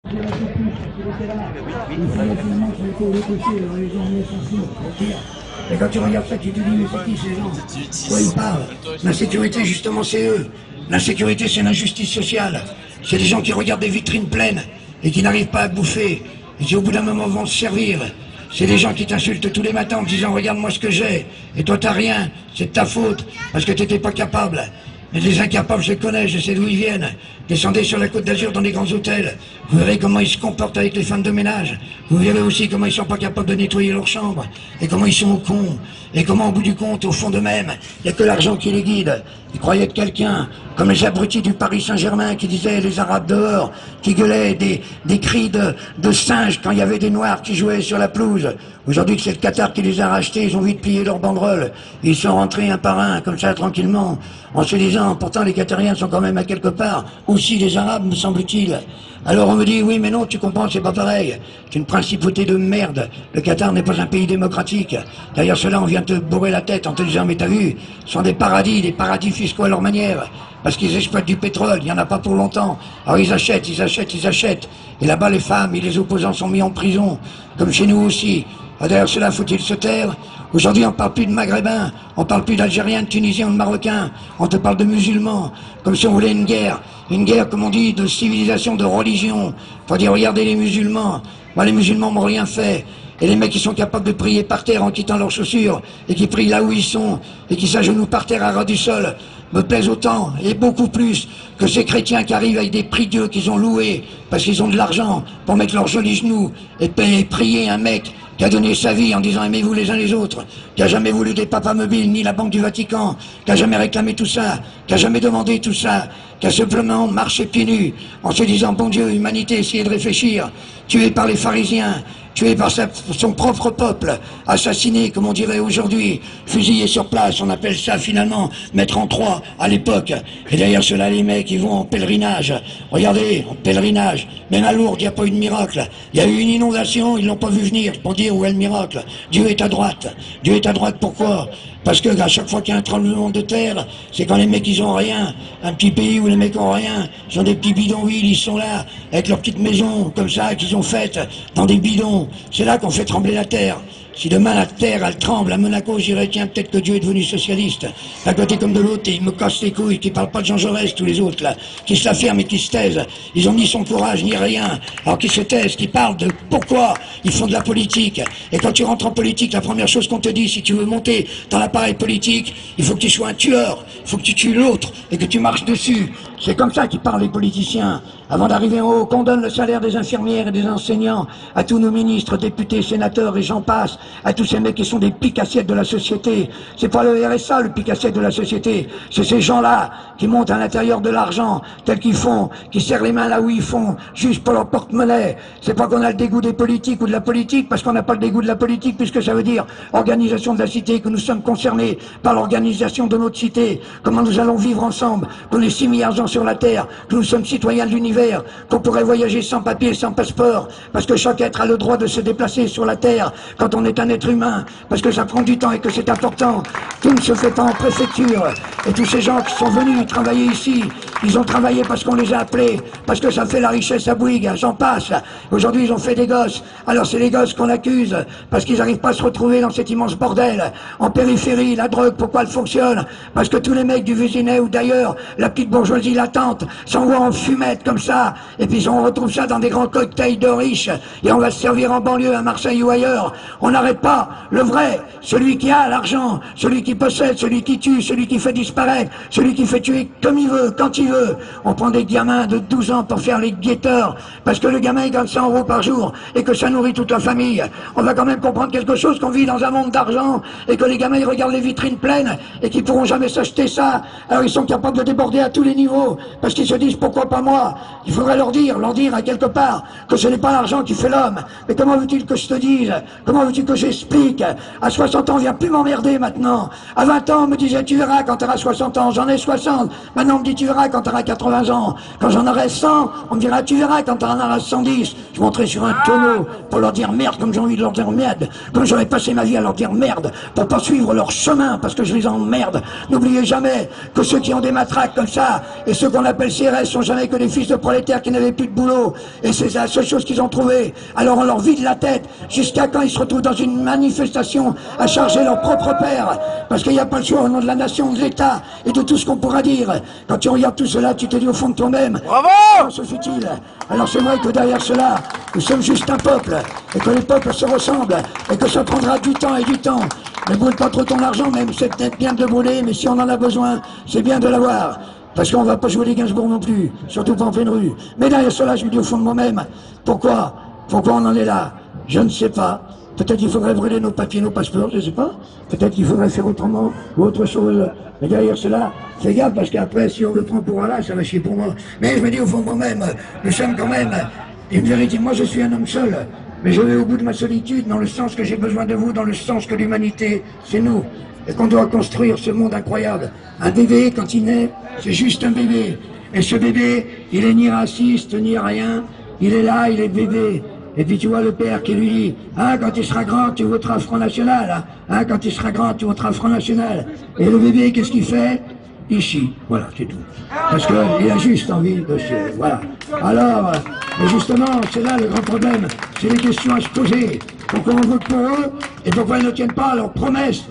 Et quand tu regardes ça, tu te dis, mais c'est qui ces gens? Quoi ils parlent? L'insécurité, justement, c'est eux. L'insécurité, c'est l'injustice sociale. C'est des gens qui regardent des vitrines pleines et qui n'arrivent pas à bouffer et qui, au bout d'un moment, vont se servir. C'est des gens qui t'insultent tous les matins en te disant, regarde-moi ce que j'ai. Et toi, t'as rien. C'est de ta faute parce que t'étais pas capable. Mais les incapables, je les connais, je sais d'où ils viennent. Descendez sur la Côte d'Azur dans des grands hôtels. Vous verrez comment ils se comportent avec les femmes de ménage. Vous verrez aussi comment ils sont pas capables de nettoyer leur chambre. Et comment ils sont au con. Et comment, au bout du compte, au fond d'eux-mêmes, il n'y a que l'argent qui les guide. Ils croyaient être quelqu'un, comme les abrutis du Paris Saint-Germain qui disaient les Arabes dehors, qui gueulaient des cris de singes quand il y avait des Noirs qui jouaient sur la pelouse. Aujourd'hui que c'est le Qatar qui les a rachetés, ils ont vite plié leurs banderoles. Ils sont rentrés un par un, comme ça, tranquillement, en se disant, pourtant les Qatariens sont quand même à quelque part aussi des Arabes, me semble-t-il. Alors on me dit, oui mais non, tu comprends, c'est pas pareil. C'est une principauté de merde. Le Qatar n'est pas un pays démocratique. Derrière cela, on vient te bourrer la tête en te disant, mais t'as vu, ce sont des paradis fiscaux à leur manière. Parce qu'ils exploitent du pétrole, il n'y en a pas pour longtemps. Alors ils achètent, ils achètent, ils achètent. Et là-bas, les femmes et les opposants sont mis en prison, comme chez nous aussi. Derrière cela, faut-il se taire? Aujourd'hui, on parle plus de Maghrébins, on parle plus d'Algériens, de Tunisiens ou de Marocains. On te parle de musulmans, comme si on voulait une guerre, comme on dit, de civilisation, de religion. Faut dire, regardez les musulmans. Moi, les musulmans m'ont rien fait. Et les mecs qui sont capables de prier par terre en quittant leurs chaussures, et qui prient là où ils sont, et qui s'agenouillent par terre à ras du sol, me plaisent autant, et beaucoup plus, que ces chrétiens qui arrivent avec des prie-dieux qu'ils ont loués, parce qu'ils ont de l'argent, pour mettre leurs jolis genoux, et prier un mec qui a donné sa vie en disant aimez-vous les uns les autres, qui a jamais voulu des papas mobiles, ni la Banque du Vatican, qui a jamais réclamé tout ça, qui a jamais demandé tout ça, qui a simplement marché pieds nus, en se disant bon Dieu, humanité, essayez de réfléchir, tué par les pharisiens, tué par son propre peuple, assassiné, comme on dirait aujourd'hui, fusillé sur place, on appelle ça finalement mettre en croix à l'époque. Et derrière cela, les mecs, ils vont en pèlerinage. Regardez, en pèlerinage, même à Lourdes, il n'y a pas eu de miracle. Il y a eu une inondation, ils l'ont pas vu venir, pour dire où est le miracle. Dieu est à droite. Dieu est à droite, pourquoi? Parce que à chaque fois qu'il y a un tremblement de terre, c'est quand les mecs ils ont rien. Un petit pays où les mecs ont rien, ils ont des petits bidonvilles, ils sont là, avec leurs petites maisons, comme ça, qu'ils ont faites dans des bidons. C'est là qu'on fait trembler la terre. Si demain la terre, elle tremble, à Monaco, j'irai, tiens, peut-être que Dieu est devenu socialiste. D'un côté comme de l'autre, et ils me cassent les couilles, qui parlent pas de Jean Jaurès, tous les autres, là, qui se la ferment et qui se taisent. Ils ont ni son courage, ni rien. Alors qu'ils se taisent, qui parlent de pourquoi ils font de la politique. Et quand tu rentres en politique, la première chose qu'on te dit, si tu veux monter dans l'appareil politique, il faut que tu sois un tueur, il faut que tu tues l'autre, et que tu marches dessus. C'est comme ça qu'ils parlent les politiciens. Avant d'arriver en haut, qu'on donne le salaire des infirmières et des enseignants, à tous nos ministres, députés, sénateurs et j'en passe, à tous ces mecs qui sont des piques-assiettes de la société. C'est pas le RSA, le pique-assiette de la société. C'est ces gens-là qui montent à l'intérieur de l'argent, tel qu'ils font, qui serrent les mains là où ils font, juste pour leur porte-monnaie. C'est pas qu'on a le dégoût des politiques ou de la politique, parce qu'on n'a pas le dégoût de la politique, puisque ça veut dire organisation de la cité, que nous sommes concernés par l'organisation de notre cité, comment nous allons vivre ensemble, qu'on est 6 milliards de gens sur la Terre, que nous sommes citoyens de l'univers, qu'on pourrait voyager sans papier, sans passeport, parce que chaque être a le droit de se déplacer sur la Terre quand on est un être humain, parce que ça prend du temps et que c'est important. Tout ne se fait pas en préfecture. Et tous ces gens qui sont venus travailler ici, ils ont travaillé parce qu'on les a appelés, parce que ça fait la richesse à Bouygues, j'en passe. Aujourd'hui, ils ont fait des gosses. Alors c'est les gosses qu'on accuse, parce qu'ils n'arrivent pas à se retrouver dans cet immense bordel. En périphérie, la drogue, pourquoi elle fonctionne? Parce que tous les mecs du Vésinet ou d'ailleurs, la petite bourgeoisie latente, s'envoient en fumette comme ça, et puis on retrouve ça dans des grands cocktails de riches, et on va se servir en banlieue, à Marseille ou ailleurs. On n'arrête pas. Le vrai, celui qui a l'argent, celui qui possède, celui qui tue, celui qui fait disparaître, celui qui fait tuer comme il veut, quand il veut. On prend des gamins de 12 ans pour faire les guetteurs, parce que le gamin il gagne 100 € par jour, et que ça nourrit toute la famille. On va quand même comprendre quelque chose, qu'on vit dans un monde d'argent, et que les gamins ils regardent les vitrines pleines, et qu'ils pourront jamais s'acheter ça. Alors ils sont capables de déborder à tous les niveaux, parce qu'ils se disent pourquoi pas moi. Il faudrait leur dire à quelque part, que ce n'est pas l'argent qui fait l'homme. Mais comment veux-tu que je te dise? Comment veux-tu que j'explique? À 60 ans, viens plus m'emmerder maintenant. À 20 ans, on me disait tu verras quand tu auras 60 ans. J'en ai 60. Maintenant, on me dit tu verras quand quand tu auras 80 ans. Quand j'en aurai 100, on me dira, tu verras, quand tu en auras 110, je monterai sur un tonneau pour leur dire merde, comme j'ai envie de leur dire merde, comme j'aurais passé ma vie à leur dire merde, pour pas suivre leur chemin, parce que je les emmerde. N'oubliez jamais que ceux qui ont des matraques comme ça, et ceux qu'on appelle CRS, sont jamais que des fils de prolétaires qui n'avaient plus de boulot, et c'est la seule chose qu'ils ont trouvé. Alors on leur vide la tête, jusqu'à quand ils se retrouvent dans une manifestation à charger leur propre père, parce qu'il n'y a pas le choix au nom de la nation, de l'État, et de tout ce qu'on pourra dire. Quand tu regardes tout cela, tu te dis au fond de toi-même, bravo! Comment se fait-il? Alors c'est vrai que derrière cela, nous sommes juste un peuple, et que les peuples se ressemblent, et que ça prendra du temps et du temps. Ne brûle pas trop ton argent, même c'est peut-être bien de le brûler, mais si on en a besoin, c'est bien de l'avoir. Parce qu'on va pas jouer les Gainsbourg non plus, surtout pas en pleine rue. Mais derrière cela, je me dis au fond de moi-même, pourquoi on en est là? Je ne sais pas. Peut-être qu'il faudrait brûler nos papiers, nos passeports, je ne sais pas. Peut-être qu'il faudrait faire autrement ou autre chose. Mais derrière cela, fais gaffe, parce qu'après, si on le prend pour là, ça va chier pour moi. Mais je me dis au fond de moi-même, nous sommes quand même une vérité. Moi, je suis un homme seul, mais je vais au bout de ma solitude, dans le sens que j'ai besoin de vous, dans le sens que l'humanité, c'est nous. Et qu'on doit construire ce monde incroyable. Un bébé, quand il naît, c'est juste un bébé. Et ce bébé, il est ni raciste, ni rien. Il est là, il est bébé. Et puis tu vois le père qui lui dit, hein, quand il sera grand, tu voteras Front National. Hein, quand il sera grand, tu voteras Front National. Et le bébé, qu'est-ce qu'il fait? Il chie. Voilà, c'est tout. Parce qu'il a juste envie de chier. Voilà. Alors, justement, c'est là le grand problème. C'est les questions à se poser. Pourquoi on vote pour eux et pourquoi ils ne tiennent pas à leurs promesses?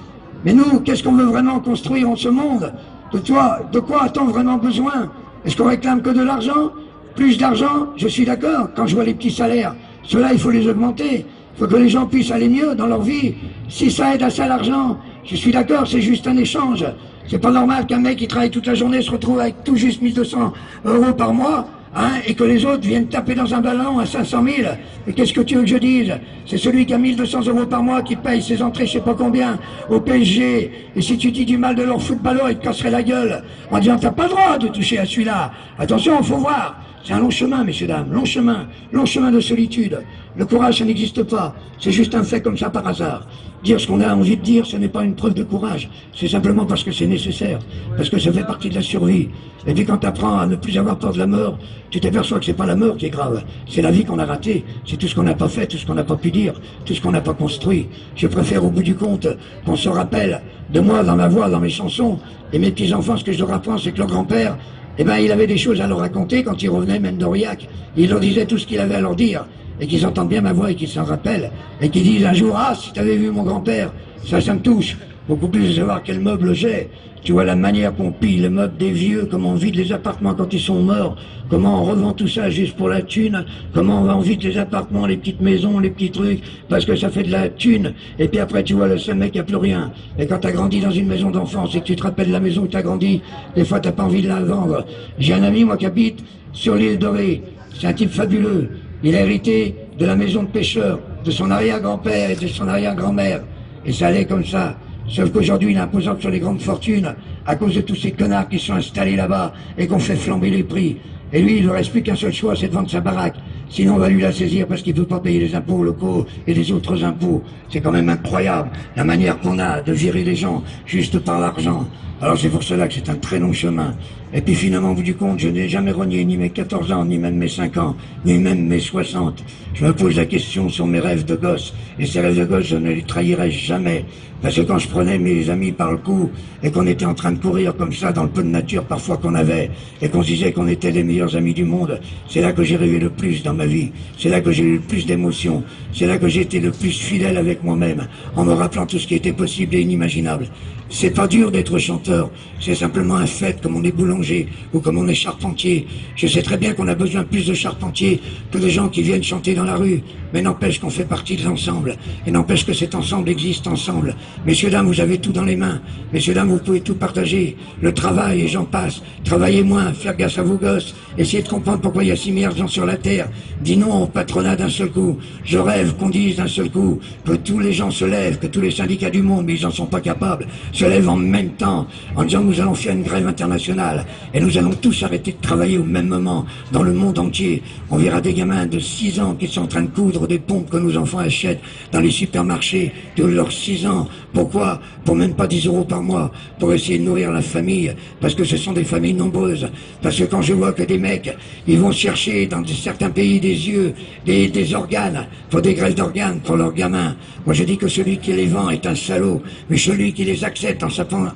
Mais nous, qu'est-ce qu'on veut vraiment construire en ce monde? De quoi a-t-on vraiment besoin? Est-ce qu'on réclame que de l'argent? Plus d'argent? Je suis d'accord, quand je vois les petits salaires. Ceux-là, il faut les augmenter. Il faut que les gens puissent aller mieux dans leur vie. Si ça aide à ça l'argent, je suis d'accord, c'est juste un échange. C'est pas normal qu'un mec qui travaille toute la journée se retrouve avec tout juste 1200 € par mois, hein, et que les autres viennent taper dans un ballon à 500 000. Et qu'est-ce que tu veux que je dise? C'est celui qui a 1200 € par mois qui paye ses entrées je sais pas combien au PSG. Et si tu dis du mal de leur footballeur, il te casserait la gueule en disant t'as pas le droit de toucher à celui-là. Attention, il faut voir. C'est un long chemin, messieurs, dames, long chemin de solitude. Le courage, ça n'existe pas. C'est juste un fait comme ça par hasard. Dire ce qu'on a envie de dire, ce n'est pas une preuve de courage. C'est simplement parce que c'est nécessaire. Parce que ça fait partie de la survie. Et puis quand tu apprends à ne plus avoir peur de la mort, tu t'aperçois que c'est pas la mort qui est grave. C'est la vie qu'on a ratée. C'est tout ce qu'on n'a pas fait, tout ce qu'on n'a pas pu dire, tout ce qu'on n'a pas construit. Je préfère au bout du compte qu'on se rappelle de moi dans ma voix, dans mes chansons. Et mes petits-enfants, ce que je leur apprends, c'est que leur grand-père, eh ben, il avait des choses à leur raconter quand il revenait même d'Aurillac. Il leur disait tout ce qu'il avait à leur dire. Et qu'ils entendent bien ma voix et qu'ils s'en rappellent. Et qu'ils disent un jour, ah, si t'avais vu mon grand-père, ça me touche. Beaucoup plus de savoir quel meuble j'ai. Tu vois la manière qu'on pille le meuble des vieux, comment on vide les appartements quand ils sont morts, comment on revend tout ça juste pour la thune, comment on vide les appartements, les petites maisons, les petits trucs, parce que ça fait de la thune. Et puis après, tu vois, le seul mec, il n'y a plus rien. Et quand t'as grandi dans une maison d'enfance et que tu te rappelles la maison où t'as grandi, des fois t'as pas envie de la vendre. J'ai un ami, moi, qui habite sur l'île Dorée. C'est un type fabuleux. Il a hérité de la maison de pêcheur, de son arrière-grand-père et de son arrière-grand-mère. Et ça allait comme ça. Sauf qu'aujourd'hui, il est imposant sur les grandes fortunes, à cause de tous ces connards qui sont installés là-bas et qu'on fait flamber les prix. Et lui, il ne reste plus qu'un seul choix, c'est de vendre sa baraque. Sinon, on va lui la saisir parce qu'il ne peut pas payer les impôts locaux et les autres impôts. C'est quand même incroyable, la manière qu'on a de virer les gens juste par l'argent. Alors c'est pour cela que c'est un très long chemin. Et puis finalement, au bout du compte, je n'ai jamais renié ni mes 14 ans, ni même mes 5 ans, ni même mes 60. Je me pose la question sur mes rêves de gosse. Et ces rêves de gosse, je ne les trahirai jamais. Parce que quand je prenais mes amis par le cou, et qu'on était en train de courir comme ça dans le peu de nature parfois qu'on avait, et qu'on se disait qu'on était les meilleurs amis du monde, c'est là que j'ai rêvé le plus dans ma vie. C'est là que j'ai eu le plus d'émotions. C'est là que j'ai été le plus fidèle avec moi-même, en me rappelant tout ce qui était possible et inimaginable. C'est pas dur d'être chanteur, c'est simplement un fait comme on est boulanger ou comme on est charpentier. Je sais très bien qu'on a besoin plus de charpentiers que de gens qui viennent chanter dans la rue, mais n'empêche qu'on fait partie de l'ensemble, et n'empêche que cet ensemble existe ensemble. Messieurs, dames, vous avez tout dans les mains. Messieurs, dames, vous pouvez tout partager. Le travail, et j'en passe. Travaillez moins, faire gaffe à vos gosses. Essayez de comprendre pourquoi il y a 6 milliards de gens sur la Terre. Dis non au patronat d'un seul coup. Je rêve qu'on dise d'un seul coup que tous les gens se lèvent, que tous les syndicats du monde, mais ils n'en sont pas capables, se lèvent en même temps en disant nous allons faire une grève internationale et nous allons tous arrêter de travailler au même moment dans le monde entier. On verra des gamins de 6 ans qui sont en train de coudre vendre des pompes que nos enfants achètent dans les supermarchés de leurs 6 ans. Pourquoi? Pour même pas 10 € par mois, pour essayer de nourrir la famille, parce que ce sont des familles nombreuses. Parce que quand je vois que des mecs, ils vont chercher dans certains pays des yeux, des organes, pour des greffes d'organes pour leurs gamins. Moi je dis que celui qui les vend est un salaud, mais celui qui les accepte en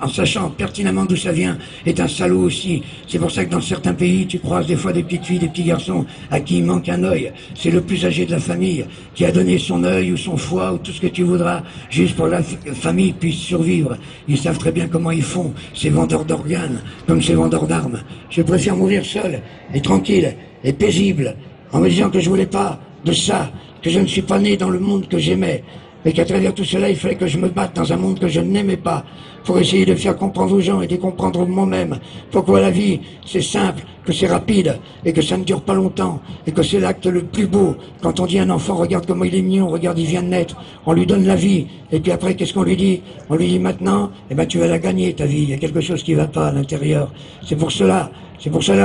sachant pertinemment d'où ça vient est un salaud aussi. C'est pour ça que dans certains pays, tu croises des fois des petites filles, des petits garçons à qui il manque un œil. C'est le plus âgé de la famille qui a donné son œil ou son foie ou tout ce que tu voudras, juste pour que la famille puisse survivre. Ils savent très bien comment ils font, ces vendeurs d'organes, comme ces vendeurs d'armes. Je préfère mourir seul et tranquille et paisible, en me disant que je voulais pas de ça, que je ne suis pas né dans le monde que j'aimais, mais qu'à travers tout cela, il fallait que je me batte dans un monde que je n'aimais pas, pour essayer de faire comprendre aux gens et de comprendre moi-même pourquoi la vie, c'est simple, que c'est rapide, et que ça ne dure pas longtemps, et que c'est l'acte le plus beau. Quand on dit à un enfant, regarde comment il est mignon, regarde, il vient de naître, on lui donne la vie, et puis après, qu'est-ce qu'on lui dit? On lui dit maintenant, eh ben, tu vas la gagner, ta vie, il y a quelque chose qui va pas à l'intérieur. C'est pour cela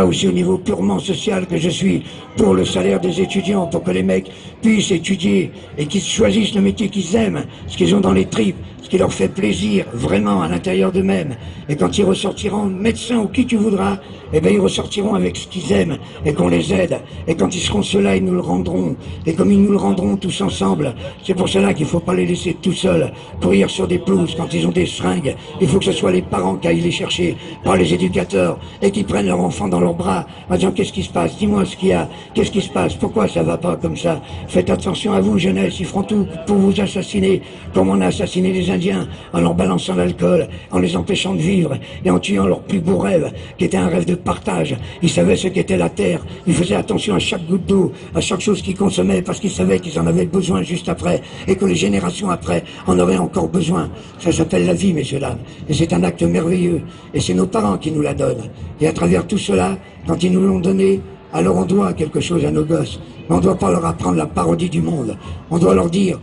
aussi au niveau purement social que je suis pour le salaire des étudiants, pour que les mecs puissent étudier et qu'ils choisissent le métier qu'ils aiment, ce qu'ils ont dans les tripes, ce qui leur fait plaisir vraiment à l'intérieur d'eux-mêmes. Et quand ils ressortiront médecins ou qui tu voudras, eh bien ils ressortiront avec ce qu'ils aiment et qu'on les aide. Et quand ils seront ceux-là, ils nous le rendront. Et comme ils nous le rendront tous ensemble, c'est pour cela qu'il ne faut pas les laisser tout seuls courir sur des pelouses quand ils ont des seringues. Il faut que ce soit les parents qui aillent les chercher, pas les éducateurs, et qui prennent leur enfant dans leurs bras en disant qu'est-ce qui se passe, dis-moi ce qu'il y a, qu'est-ce qui se passe, pourquoi ça va pas comme ça. Faites attention à vous, jeunesse, ils feront tout pour vous assassiner, comme on a assassiné les Indiens, en leur balançant l'alcool, en les empêchant de vivre, et en tuant leur plus beau rêve, qui était un rêve de partage. Ils savaient ce qu'était la terre, ils faisaient attention à chaque goutte d'eau, à chaque chose qu'ils consommaient, parce qu'ils savaient qu'ils en avaient besoin juste après, et que les générations après en auraient encore besoin. Ça s'appelle la vie, messieurs, dames, et c'est un acte merveilleux, et c'est nos parents qui nous la donnent. Et à travers tout cela, quand ils nous l'ont donné, alors on doit quelque chose à nos gosses, mais on ne doit pas leur apprendre la parodie du monde. On doit leur dire,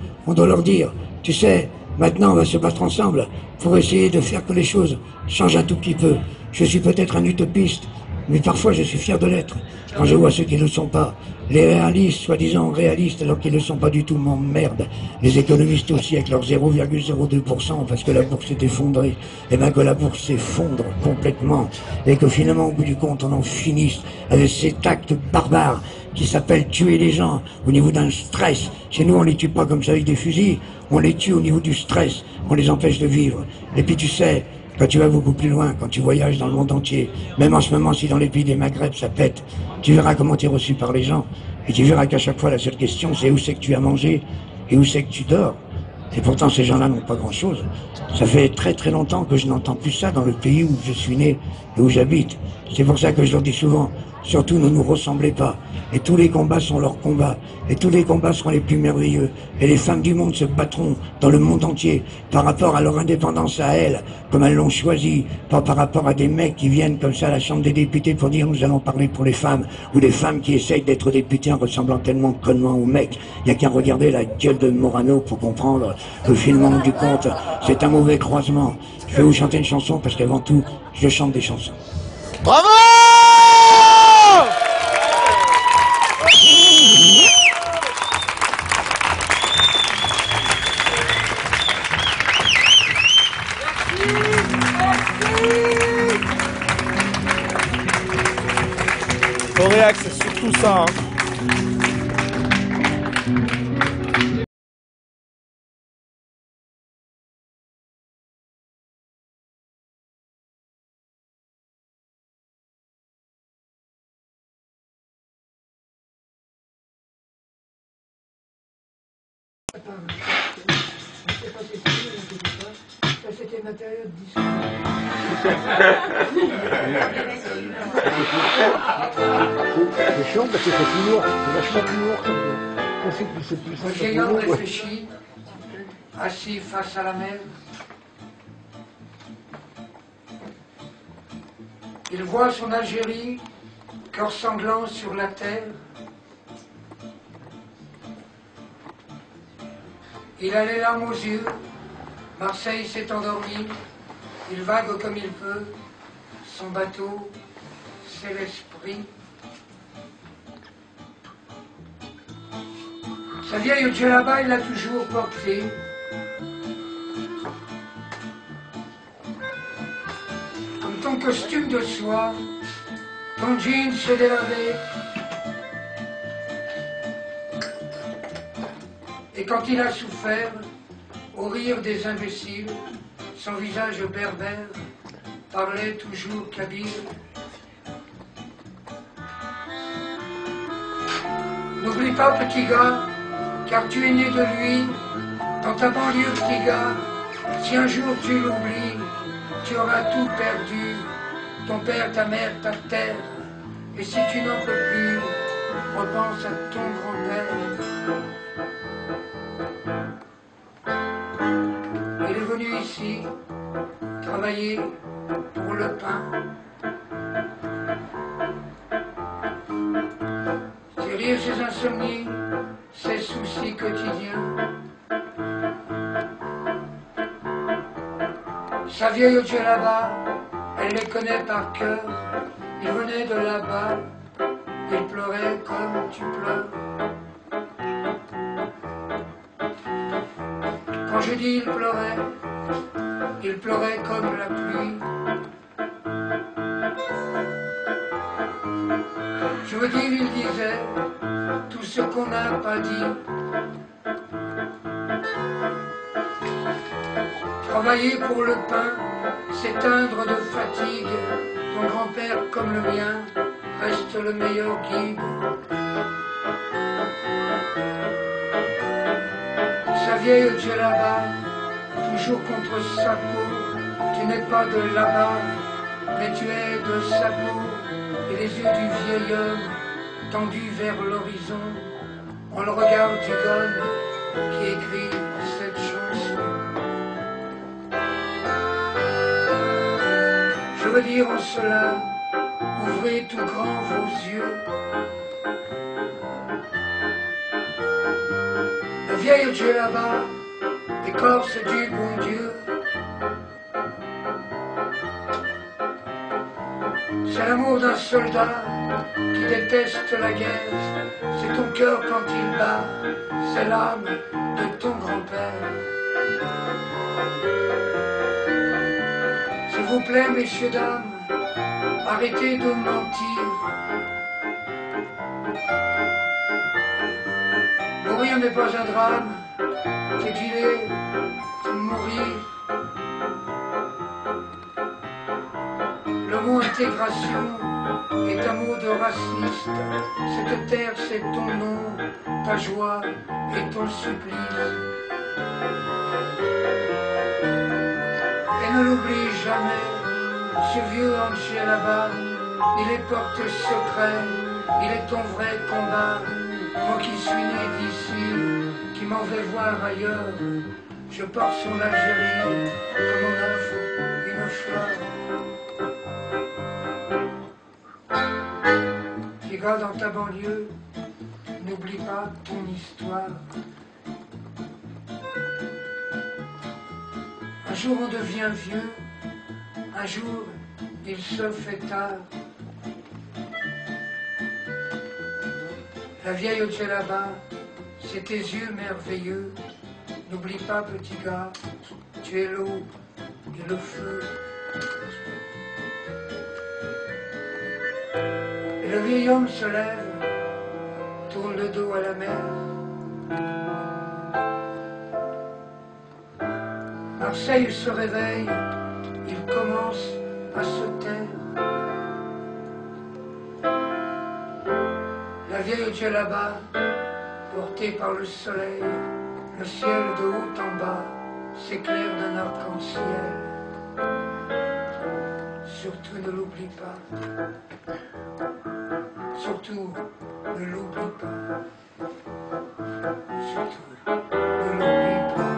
tu sais, maintenant on va se battre ensemble pour essayer de faire que les choses changent un tout petit peu. Je suis peut-être un utopiste, mais parfois je suis fier de l'être. Quand je vois ceux qui ne le sont pas, les réalistes, soi-disant réalistes, alors qu'ils ne le sont pas du tout, m'emmerdent. Les économistes aussi, avec leurs 0,02%, parce que la bourse est effondrée. Et bien que la bourse s'effondre complètement, et que finalement, au bout du compte, on en finisse avec cet acte barbare qui s'appelle tuer les gens au niveau d'un stress. Chez nous, on les tue pas comme ça avec des fusils, on les tue au niveau du stress, on les empêche de vivre. Et puis tu sais, quand tu vas beaucoup plus loin, quand tu voyages dans le monde entier, même en ce moment, si dans les pays des Maghreb ça pète, tu verras comment tu es reçu par les gens, et tu verras qu'à chaque fois la seule question c'est où c'est que tu as mangé et où c'est que tu dors. Et pourtant ces gens-là n'ont pas grand-chose. Ça fait très très longtemps que je n'entends plus ça dans le pays où je suis né et où j'habite. C'est pour ça que je leur dis souvent, surtout ne nous ressemblez pas. Et tous les combats sont leurs combats. Et tous les combats seront les plus merveilleux. Et les femmes du monde se battront dans le monde entier par rapport à leur indépendance à elles, comme elles l'ont choisi, pas par rapport à des mecs qui viennent comme ça à la Chambre des députés pour dire nous allons parler pour les femmes, ou des femmes qui essayent d'être députés en ressemblant tellement connement aux mecs. Il n'y a qu'à regarder la gueule de Morano pour comprendre que finalement du compte, c'est un mauvais croisement. Je vais vous chanter une chanson parce qu'avant tout, je chante des chansons. Bravo! Coréac, c'est surtout ça. Hein. C'était ma période c'est chiant parce que c'est plus lourd, c'est vachement plus lourd. On sait que c'est plus simple. Le vieillard réfléchit, assis face à la mer. Il voit son Algérie, cœur sanglant sur la terre. Il a les larmes aux yeux, Marseille s'est endormi, il vague comme il peut, son bateau, c'est l'esprit. Sa vieille djellaba, il l'a toujours portée. Comme ton costume de soie, ton jean se délavait. Et quand il a souffert, au rire des imbéciles, son visage berbère parlait toujours kabyle. N'oublie pas, petit gars, car tu es né de lui, dans ta banlieue, petit gars. Si un jour tu l'oublies, tu auras tout perdu, ton père, ta mère, ta terre. Et si tu n'en peux plus, repense à ton grand-père. Il est venu ici, travailler pour le pain. Ses rires, ses insomnies, ses soucis quotidiens. Sa vieille djellaba, elle les connaît par cœur. Il venait de là-bas, il pleurait comme tu pleures. Quand je dis il pleurait comme la pluie. Je veux dire, il disait tout ce qu'on n'a pas dit. Travailler pour le pain, s'éteindre de fatigue. Ton grand-père comme le mien reste le meilleur guide. Sa vieille djellaba, toujours contre sa peau. Tu n'es pas de là-bas, mais tu es de sa peau. Et les yeux du vieil homme tendus vers l'horizon ont le regard du gomme qui écrit cette chanson. Je veux dire en cela, ouvrez tout grand vos yeux. La vieille djellaba, écorce du bon Dieu. C'est l'amour d'un soldat qui déteste la guerre. C'est ton cœur quand il bat, c'est l'âme de ton grand-père. S'il vous plaît, messieurs, dames, arrêtez de mentir. Mourir n'est pas un drame, t'exiler, mourir. Le mot intégration est un mot de raciste. Cette terre, c'est ton nom, ta joie et ton supplice. Et ne l'oublie jamais, ce vieux Angers là-bas, il est porte secret, il est ton vrai combat. Moi qui suis né d'ici, qui m'en vais voir ailleurs, je porte sur l'Algérie comme on offre une fleur. Petit gars dans ta banlieue, n'oublie pas ton histoire. Un jour on devient vieux, un jour il se fait tard. La vieille djellaba, c'est tes yeux merveilleux. N'oublie pas, petit gars, tu es l'eau et le feu. Et le vieil homme se lève, tourne le dos à la mer. Marseille se réveille, il commence à se taire. La vieille djellaba, portée par le soleil, le ciel de haut en bas s'éclaire d'un arc-en-ciel. Surtout ne l'oublie pas. Surtout ne l'oublie pas. Surtout ne l'oublie pas.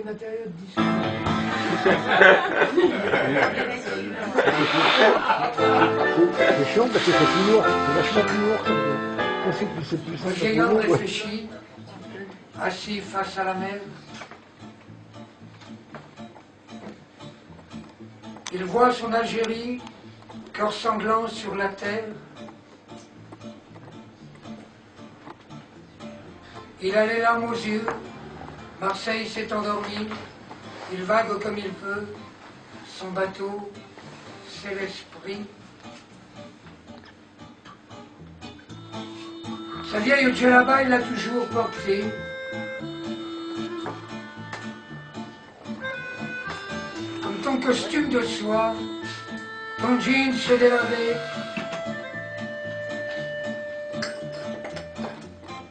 l'intérieur de 10 ans. C'est chiant parce que c'est plus lourd, c'est vachement plus lourd. On sait que c'est plus Le simple. vieillard réfléchit, assis face à la mer. Il voit son Algérie, cœur sanglant sur la terre. Il a les larmes aux yeux, Marseille s'est endormi, il vague comme il peut, son bateau, c'est l'esprit. Sa vieille djellaba, il l'a toujours portée. Comme ton costume de soie, ton jean s'est délavé.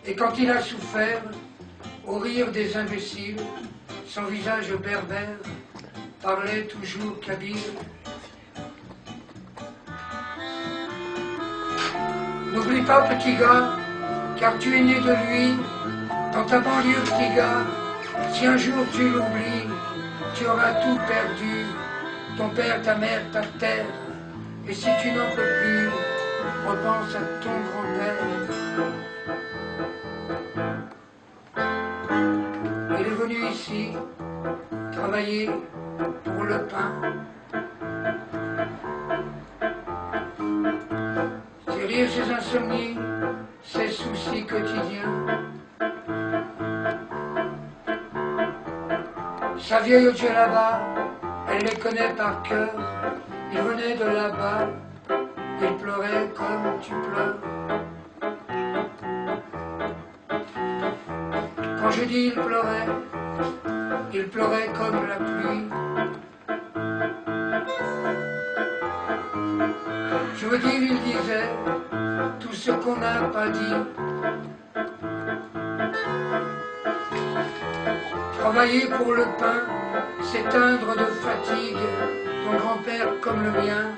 Et quand il a souffert, au rire des imbéciles, son visage berbère parlait toujours kabyle. N'oublie pas, petit gars, car tu es né de lui, dans ta banlieue, petit gars. Si un jour tu l'oublies, tu auras tout perdu, ton père, ta mère, ta terre. Et si tu n'en peux plus, repense à ton grand-père. Il est venu ici, travailler pour le pain. Ses rires, ses insomnies, ses soucis quotidiens. Sa vieille djellaba, elle les connaît par cœur. Il venait de là-bas, il pleurait comme tu pleures. Quand je dis il pleurait comme la pluie. Je veux dire, il disait tout ce qu'on n'a pas dit. Travailler pour le pain, s'éteindre de fatigue. Ton grand-père comme le mien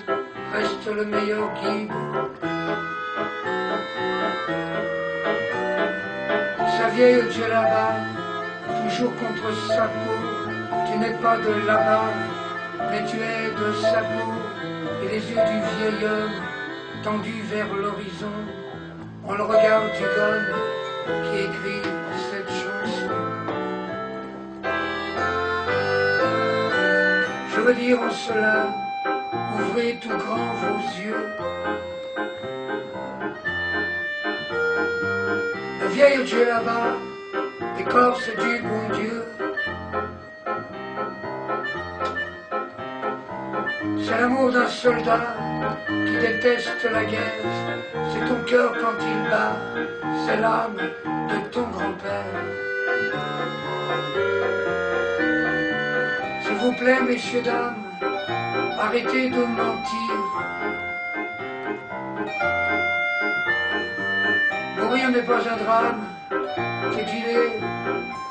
reste le meilleur guide. Sa vieille djellaba, toujours contre sa peau. Tu n'es pas de là-bas, mais tu es de sa peau. Et les yeux du vieil homme tendus vers l'horizon ont le regard du gomme qui écrit cette chanson. Je veux dire en cela, ouvrez tout grand vos yeux. La vieille djellaba, écorce du bon Dieu. C'est l'amour d'un soldat qui déteste la guerre. C'est ton cœur quand il bat, c'est l'âme de ton grand-père. S'il vous plaît, messieurs, dames, arrêtez de mentir. Mourir n'est pas un drame, c'est dealer,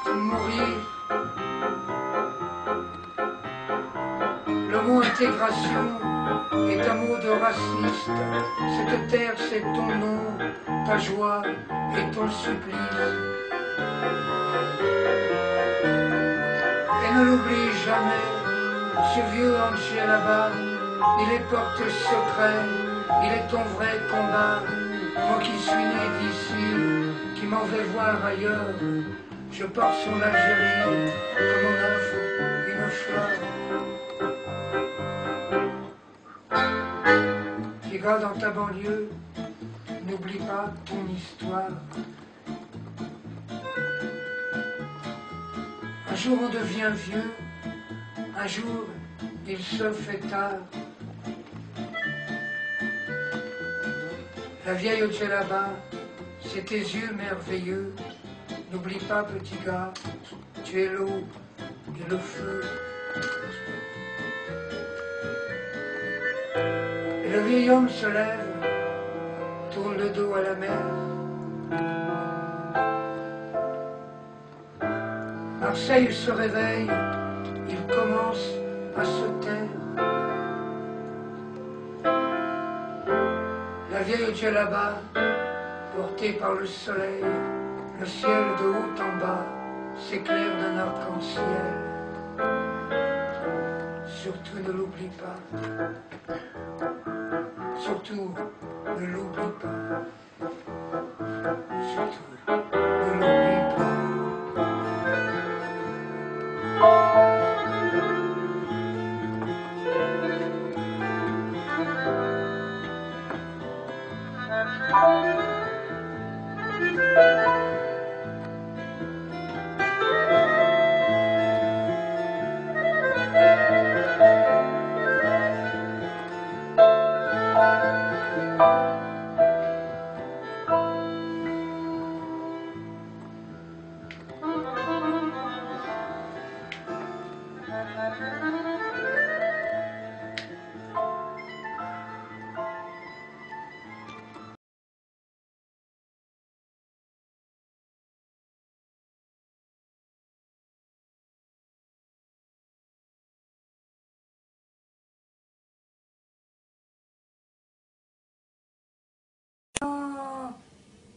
c'est mourir. Le mot intégration est un mot de raciste. Cette terre, c'est ton nom, ta joie et ton supplice. Et ne l'oublie jamais, ce vieux Angers là-bas, il est porte secret, il est ton vrai combat. Moi qui suis né d'ici, qui m'en vais voir ailleurs, je porte son Algérie comme on offre une fleur. Petit gars dans ta banlieue, n'oublie pas ton histoire. Un jour on devient vieux, un jour il se fait tard. La vieille djellaba, c'est tes yeux merveilleux. N'oublie pas, petit gars, tu es l'eau et le feu. Et le vieil homme se lève, tourne le dos à la mer. Marseille se réveille, il commence à se taire. La vieille djellaba, portée par le soleil, le ciel de haut en bas s'éclaire d'un arc-en-ciel. Surtout ne l'oublie pas. Surtout ne l'oublie pas. Surtout ne l'oublie pas.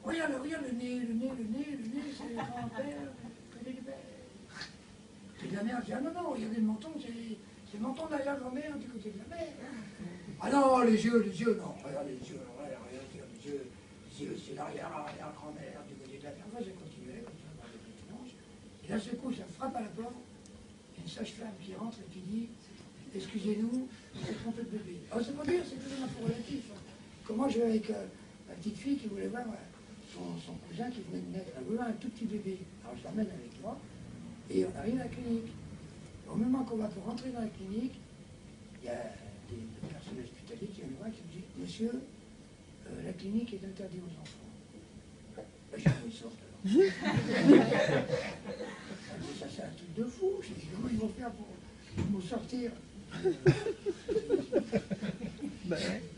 Regarde le nez, c'est le grand-père, c'est de la mère. Ah non, regardez le menton, c'est le menton derrière la grand-mère du côté de la mère. Ah non, les yeux, non, regardez les yeux, les yeux, c'est l'arrière-grand-mère du côté de la mère. Moi, j'ai continué comme ça, par les dimanches. Et là, ce coup, ça frappe à la porte, il y a une sage-femme qui rentre et qui dit « Excusez-nous, vous êtes trompé de bébé. » Alors, c'est pas dire, c'est toujours un peu relatif. Comment je vais avec ma petite fille qui voulait voir son cousin qui venait de naître. Elle voulait un tout petit bébé. Alors je l'emmène avec moi et on arrive à la clinique. Au moment qu'on va pour rentrer dans la clinique, il y a des personnes hospitalières qui viennent me voir qui me disent « Monsieur, la clinique est interdite aux enfants. » Ben, j'ai dit « Ils sortent alors. » Ça c'est un truc de fou. J'ai dit « Comment ils vont faire pour me sortir ?»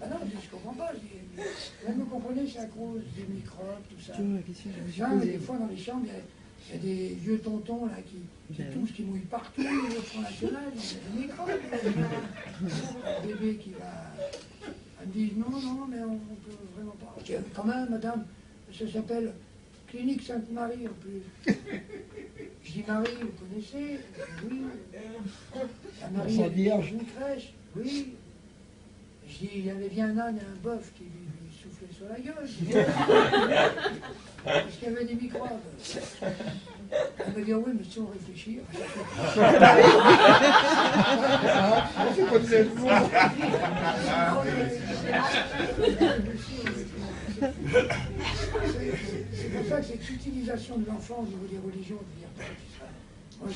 Ah non, je ne comprends pas. Là, vous comprenez, c'est à cause des microbes, tout ça. Des fois, dans les chambres, il y a des vieux tontons là, qui toussent, qui mouillent partout, au Front National, il y a des microbes. Un bébé qui va... Elle me dit, non, mais on ne peut vraiment pas. Je dis, quand même, madame, ça s'appelle Clinique Sainte-Marie, en plus. Je dis, Marie, vous connaissez? Oui. La Marie, elle est dans une crèche? Oui. Je dis, il y avait bien un âne et un bœuf qui lui soufflaient sur la gueule. Parce qu'il y avait des microbes. Elle me dit, oui, mais si on réfléchit... C'est comme c'est fou. C'est pour ça que cette utilisation de l'enfant au niveau des religions, moi,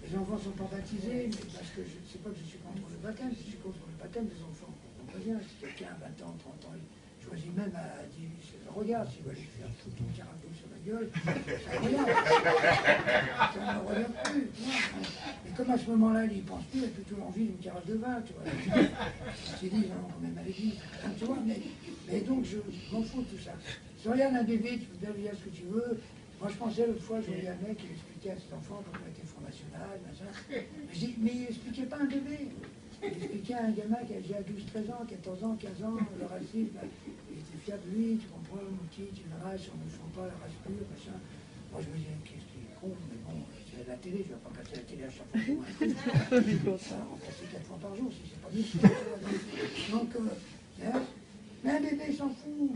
les enfants ne sont pas baptisés, mais parce que je ne sais pas que je suis contre le baptême, je suis contre le baptême des enfants. On peut bien, si quelqu'un a 20 ans, 30 ans, il choisit même à dire, regarde, s'il va lui faire tout ton carabou sur la gueule, ça regarde. Ça ne le regarde plus. Mais comme à ce moment-là, il n'y pense plus, il a plutôt envie d'une carafe de vin, tu vois. Il s'est dit, non, même à l'église, tu vois, mais donc je m'en fous de tout ça. Si on regarde un bébé, tu peux bien lui dire ce que tu veux. Moi, je pensais l'autre fois, je voyais un mec qui expliquait à cet enfant quand on était Front National, machin. Je dis, mais il n'expliquait pas un bébé. Il expliquait à un gamin qui a déjà 12, 13 ans, 14 ans, 15 ans, le racisme. Il était fier de lui, tu comprends, mon petit, tu verras, si on ne font pas la race pure, machin. Moi, je me disais, qu'est-ce qu'il est con, mais bon, c'est la télé, je ne vais pas passer la télé à chaque fois pour un coup. Ça, on va passer 4 fois par jour, si c'est pas mieux. Donc, mais un bébé, il s'en fout.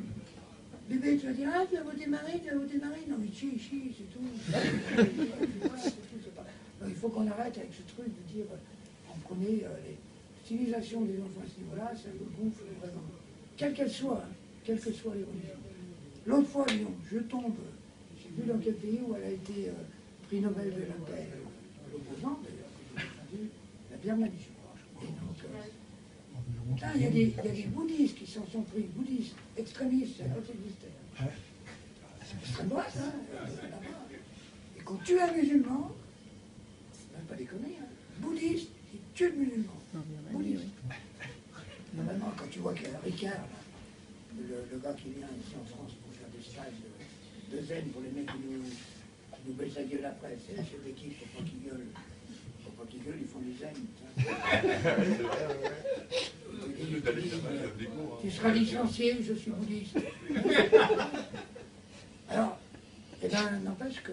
Bébé, tu vas dire, ah, tu vas voter Marie. Non, mais chi, c'est tout. Donc, il faut qu'on arrête avec ce truc de dire, comprenez, l'utilisation des enfants à ce niveau-là, ça me gonfle vraiment. Quelles qu'elles soient, quelles que soient les religions. L'autre fois, Lyon, je tombe, je ne sais plus dans quel pays où elle a été prix Nobel de la paix, l'opposant d'ailleurs, la Birmanie, je crois. Et donc, il y a des bouddhistes qui s'en sont pris, bouddhistes, extrémistes, c'est un autre existait. Extrême droite, hein, là-bas. Et qu'on tue un musulman, même pas déconner, hein, bouddhiste, qui tue le musulman. Bouddhiste. Normalement, quand tu vois qu'il y a Ricard, le gars qui vient ici en France pour faire des stages de zen pour les mecs qui nous baissent la gueule après, c'est le chef d'équipe, faut pas qu'ils gueulent. Ils font des zen. Tu seras licencié, je suis bouddhiste. Alors, eh bien, n'empêche que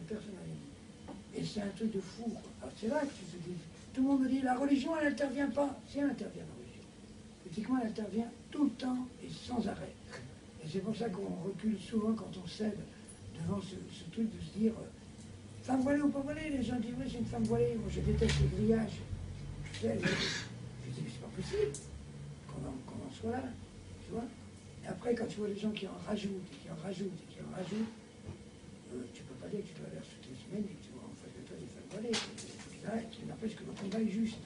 personne n'a dit. Et c'est un truc de fou. Alors c'est là que tu te dis, tout le monde me dit, la religion, elle n'intervient pas. Si elle intervient, la religion. Politiquement, elle intervient tout le temps et sans arrêt. Et c'est pour ça qu'on recule souvent quand on cède devant ce truc de se dire, femme voilée ou pas voilée, les gens disent, oui, c'est une femme voilée. Moi, je déteste les grillages. Tu sais, je dis, mais c'est pas possible qu'on en soit là, tu vois. Et après, quand tu vois les gens qui en rajoutent, et qui en rajoutent, et qui en rajoutent, tu peux pas dire que tu traverses toutes les semaines et que tu vois en face de toi des femmes voilées. Il n'empêche que le combat est juste.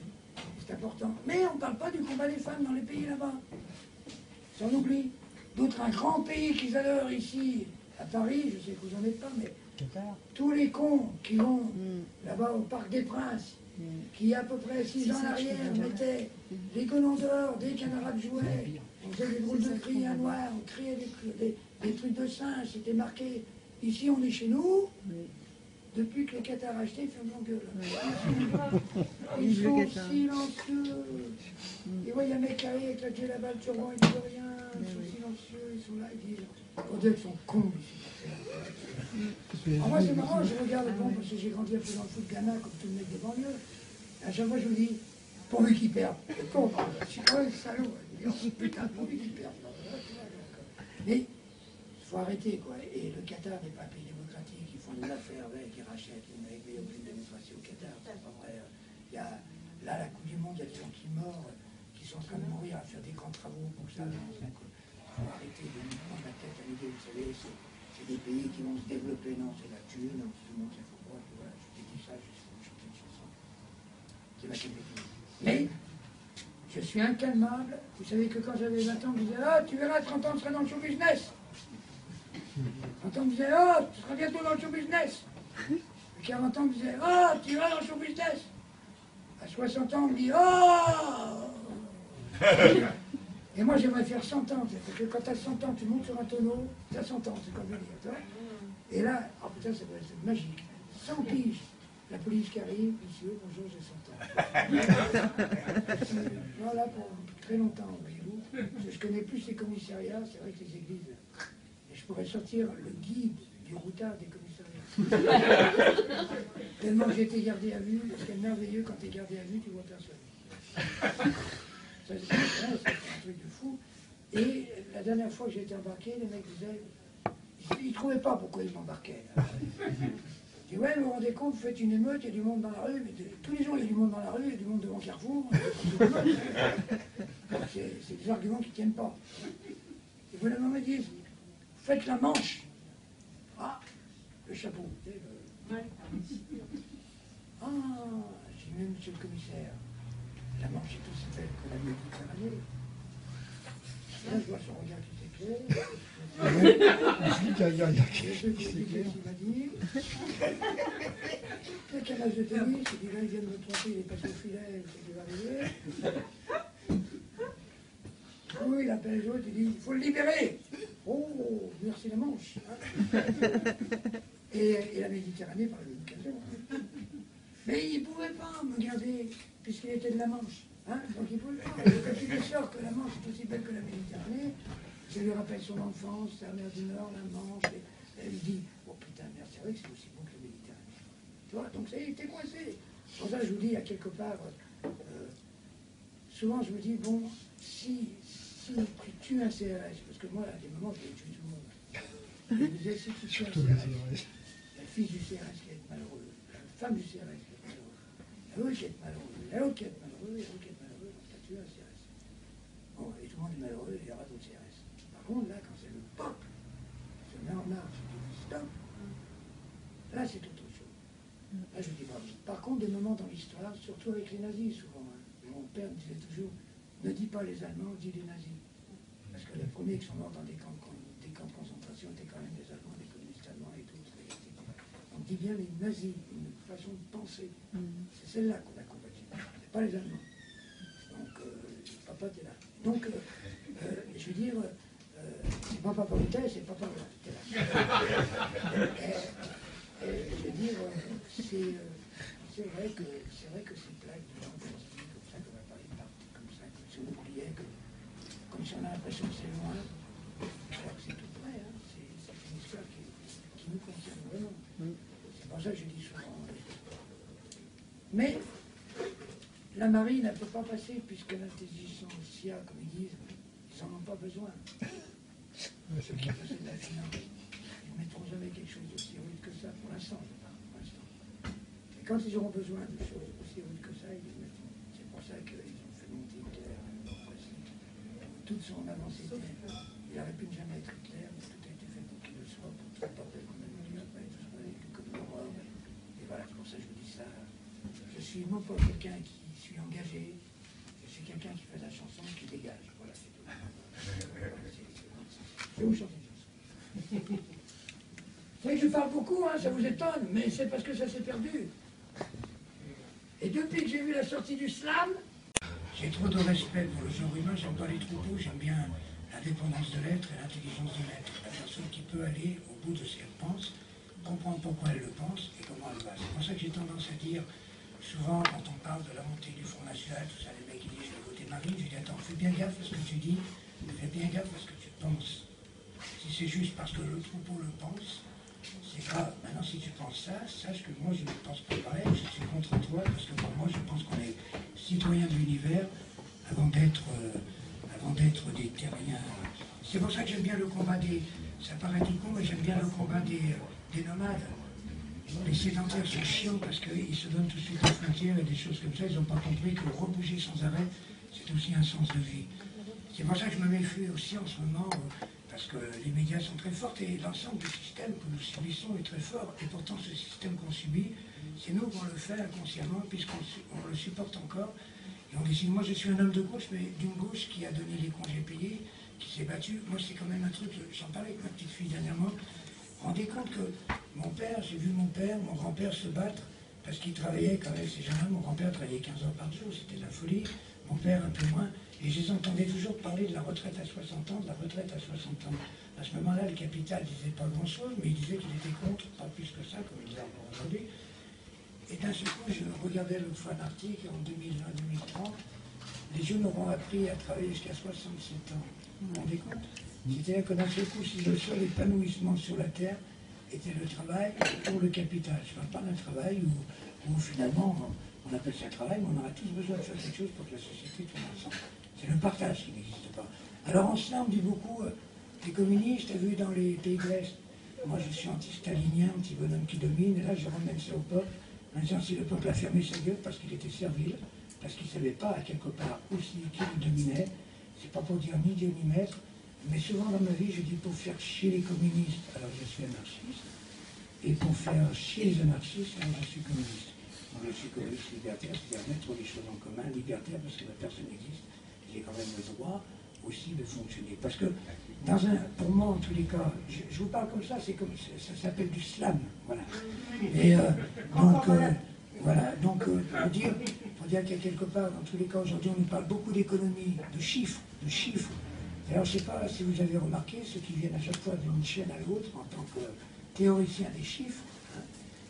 C'est important. Mais on ne parle pas du combat des femmes dans les pays là-bas. Ça on oublie. D'autres, un grand pays qu'ils adorent ici, à Paris, je sais que vous n'en êtes pas, mais tous les cons qui vont là-bas au Parc des Princes, qui à peu près 6 ans en arrière mettaient les colons dehors dès qu'un arabe jouait, on faisait des drôles de cris à noir, on criait des trucs de singe, c'était marqué. Ici on est chez nous, depuis que les Qatars a acheté, ils ferment leur gueule. Ils sont silencieux. Et ouais, il y a un mec qui arrive avec la gueule à balle turban, ils disent rien, ils sont silencieux, ils sont là, ils disent. On dirait qu'ils sont cons ici. Alors moi c'est marrant, je regarde bon parce que j'ai grandi un peu dans le foot Ghana comme tout le mec des banlieues. À chaque fois je me dis, pourvu qu'ils perdent. Con, je suis quand même salaud. Je me dis, oh, putain, pourvu qu'ils perdent. Mais il faut arrêter quoi. Et le Qatar n'est pas un pays démocratique, ils font des affaires avec, ils rachètent les mecs, mais il n'y a aucune démocratie au Qatar, c'est pas vrai. Il y a, là, la Coupe du Monde, il y a des gens qui meurent, qui sont en train de mourir à faire des grands travaux pour ça. Il faut arrêter de nous prendre la tête à l'idée, vous savez, c'est des pays qui vont se développer, non, c'est la thune, non, tout le monde sait pourquoi, voilà, je t'ai dit ça, je sais pas chanter une chanson. C'est ma qualité. Mais, je suis incalmable, vous savez que quand j'avais 20 ans, je disais, ah, tu verras, 30 ans, tu seras dans le show business. 30 ans, je disais, oh, tu seras bientôt dans le show business. Et 40 ans, je disais, oh, tu iras dans le show business. À 60 ans, on me dit, oh. Et moi, j'aimerais faire 100 ans, parce que quand tu as 100 ans, tu montes sur un tonneau, tu as 100 ans, c'est comme le dire, toi. Et là, oh putain, ça doit être magique. 100 piges. La police qui arrive, monsieur, bonjour, j'ai 100 ans. Voilà, pour très longtemps, voyez-vous. Je connais plus les commissariats, c'est vrai que les églises. Et je pourrais sortir le guide du routard des commissariats. Tellement j'ai été gardé à vue, parce qu'il est merveilleux, quand tu es gardé à vue, tu vois personne. Ça, c'est un truc de fou. Et la dernière fois que j'ai été embarqué, les mecs disaient, ils ne trouvaient pas pourquoi ils m'embarquaient. Je dis, ouais, vous vous rendez compte, vous faites une émeute, il y a du monde dans la rue, mais tous les jours il y a du monde dans la rue, il y a du monde devant Carrefour. C'est des arguments qui ne tiennent pas. Et voilà, me disent, faites la manche. Ah, le chapeau. Ah, j'ai dit, monsieur le commissaire, la manche est aussi belle que la Méditerranée. Là, je vois son regard qui s'éclaire. Il m'a dit. Il y a qu'un match de tennis, il dit là, il vient de me tromper, il est passé au filet, c'est qu'il va arriver. Oui, il appelle les autres, il dit, il faut le libérer. Oh, merci la Manche. Et la Méditerranée par la même occasion. Mais il ne pouvait pas me garder, puisqu'il était de la Manche. Hein, donc il ne pouvait pas. Et quand il est sûr que la Manche est aussi belle que la Méditerranée, ça lui rappelle son enfance, sa mer du Nord, la Manche. Et il dit, oh putain, merde, c'est vrai que c'est aussi bon que la Méditerranée. Tu vois, donc ça, il était coincé. Pour ça, je vous dis, à quelque part, souvent je me dis, bon, si tu tues un CRS, parce que moi, à des moments, je vais tuer tout le monde. Je me disais, si tu tues un CRS, le fils du CRS qui va être malheureux, la femme du CRS qui va être malheureux, l'autre qui va être malheureux, l'autre qui va être malheureux, l'autre qui va être malheureux, donc tu as tué un CRS. Bon, et tout le monde est malheureux, il y aura d'autres CRS. Par contre, là, quand c'est le peuple qui se met en marche, qui dit stop, là, c'est autre chose. Là, je dis bravo. Par contre, des moments dans l'histoire, surtout avec les nazis, souvent, hein, mon père me disait toujours, ne dis pas les Allemands, dis les nazis. Parce que les premiers qui sont morts dans des camps de concentration étaient quand même des Allemands, des communistes allemands et tout. On dit bien les nazis, une façon de penser. C'est celle-là qu'on a combattue, c'est pas les Allemands. Donc, papa, t'es là. Donc, je veux dire, c'est pas papa était, c'est papa t'es là. Je veux dire, c'est vrai que ces plaques de gens comme ça, qu'on va parler de partout, comme ça, comme si on oubliait, comme si on a l'impression que c'est loin, alors que c'est tout près, hein. C'est une histoire qui nous concerne vraiment. C'est pour ça que je dis souvent, Mais la marine ne peut pas passer, puisque l'intelligence SIA, comme ils disent, ils n'en ont pas besoin. Ceux qui possèdent la finance, ils ne mettront jamais quelque chose d'aussi rude que ça, pour l'instant, je parle, pour l'instant. Et quand ils auront besoin de choses aussi rudes que ça, ils les mettront. C'est pour ça qu'ils ont fait monter Hitler, toute son avancée. Il aurait pu ne jamais être Hitler, mais tout a été fait pour qu'il le soit, pour tout le bordel qu'on a mis après, tout ça, comme l'horreur. Et voilà, c'est pour ça que je vous dis ça. Je suis non pas quelqu'un qui suis engagé, je suis quelqu'un qui fait la chanson, qui dégage. Voilà, c'est tout. Je vais vous chanter une chanson. Vous savez que je parle beaucoup, hein, ça vous étonne, mais c'est parce que ça s'est perdu. Et depuis que j'ai vu la sortie du slam, j'ai trop de respect pour le genre humain, j'aime pas les troupeaux, j'aime bien l'indépendance de l'être et l'intelligence de l'être. La personne qui peut aller au bout de ce qu'elle pense, comprendre pourquoi elle le pense et comment elle va. C'est pour ça que j'ai tendance à dire, souvent quand on parle de la montée du Front National, tout ça, les mecs qui disent je vais voter Marine, je dis attends, fais bien gaffe à ce que tu dis, fais bien gaffe à ce que tu penses. Si c'est juste parce que le troupeau le pense, c'est grave. Maintenant, si tu penses ça, sache que moi, je ne pense pas pareil, je suis contre toi, parce que pour moi, je pense qu'on est citoyens de l'univers avant d'être des terriens. C'est pour ça que j'aime bien le combat des... Ça paraît tout con, mais j'aime bien le combat des nomades. Les sédentaires sont chiants parce qu'ils se donnent tout de suite aux frontières et des choses comme ça. Ils n'ont pas compris que rebouger sans arrêt, c'est aussi un sens de vie. C'est pour ça que je me méfie aussi en ce moment, parce que les médias sont très forts et l'ensemble du système que nous subissons est très fort. Et pourtant, ce système qu'on subit, c'est nous qu'on le fait inconsciemment, puisqu'on le supporte encore. Et on décide, moi je suis un homme de gauche, mais d'une gauche qui a donné les congés payés, qui s'est battu. Moi, c'est quand même un truc, j'en parlais avec ma petite fille dernièrement. Vous vous rendez compte que mon père, j'ai vu mon père, mon grand-père se battre, parce qu'il travaillait quand même, ces gens-là. Mon grand-père travaillait 15 heures par jour, c'était la folie. Mon père un peu moins. Et je les entendais toujours parler de la retraite à 60 ans, de la retraite à 60 ans. À ce moment-là, le capital ne disait pas grand-chose, mais il disait qu'il était contre, pas plus que ça, comme il dit encore aujourd'hui. Et d'un seul coup, je regardais l'autre fois un article en 2020-2030, les jeunes auront appris à travailler jusqu'à 67 ans. Vous vous rendez compte? C'est-à-dire que d'un seul coup, si le seul épanouissement sur la Terre était le travail pour le capital, je ne parle pas d'un travail où finalement, on appelle ça travail, mais on aura tous besoin de faire quelque chose pour que la société tourne ensemble. C'est le partage qui n'existe pas. Alors en cela, on dit beaucoup, les communistes, t'as vu dans les pays de l'Est, moi je suis anti-stalinien, anti-bonhomme qui domine, et là je ramène ça au peuple, en disant si le peuple a fermé sa gueule parce qu'il était servile, parce qu'il ne savait pas à quelque part aussi qui le dominait, c'est pas pour dire ni Dieu ni maître, mais souvent dans ma vie je dis pour faire chier les communistes, alors je suis anarchiste, et pour faire chier les anarchistes, alors je suis communiste. Je suis communiste libertaire, c'est-à-dire mettre les choses en commun, libertaire parce que la personne existe, j'ai quand même le droit aussi de fonctionner. Parce que, pour moi en tous les cas, je vous parle comme ça, c'est comme ça s'appelle du slam, voilà. Et donc, pour dire qu'il y a quelque part, dans tous les cas, aujourd'hui on nous parle beaucoup d'économie, de chiffres. Alors je ne sais pas si vous avez remarqué, ceux qui viennent à chaque fois d'une chaîne à l'autre en tant que théoriciens des chiffres,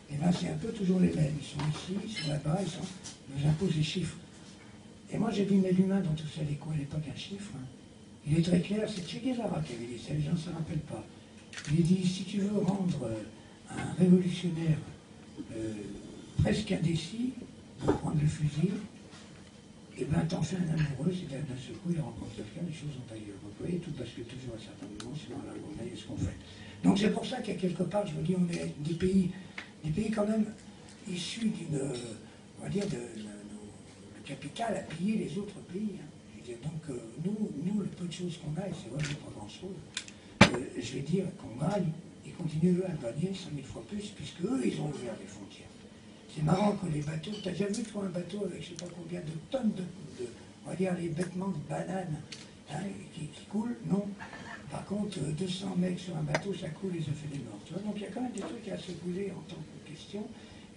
et bien c'est un peu toujours les mêmes. Ils sont ici, ils sont là-bas, ils nous imposent des chiffres. Et moi j'ai dit, mais l'humain dans tout ça, il est quoi? Il n'est pas qu'un chiffre. Hein. Il est très clair, c'est Che Guevara qui avait dit ça, les gens ne se rappellent pas. Il dit, si tu veux rendre un révolutionnaire presque indécis, pour prendre le fusil, et bien t'en fais un amoureux, c'est-à-dire d'un seul coup il rencontre quelqu'un, les choses ont ailleurs. Vous voyez, tout bascule toujours à certains moments, sinon là on est ce qu'on fait. Donc c'est pour ça qu'à quelque part, je me dis, on est des pays quand même issus d'une, on va dire, le capital a pillé les autres pays. Hein. Je veux dire, donc nous, le peu de choses qu'on a, et c'est vraiment pas grand-chose, je vais dire qu'on gagne et continuent eux à gagner 100 000 fois plus, puisque eux, ils ont ouvert les frontières. C'est marrant que les bateaux, tu as déjà vu toi un bateau avec je ne sais pas combien de tonnes on va dire les bêtements de bananes hein, qui coulent? Non. Par contre, 200 mecs sur un bateau, ça coule et ça fait des morts. Tu vois, donc il y a quand même des trucs à se poser en tant que question.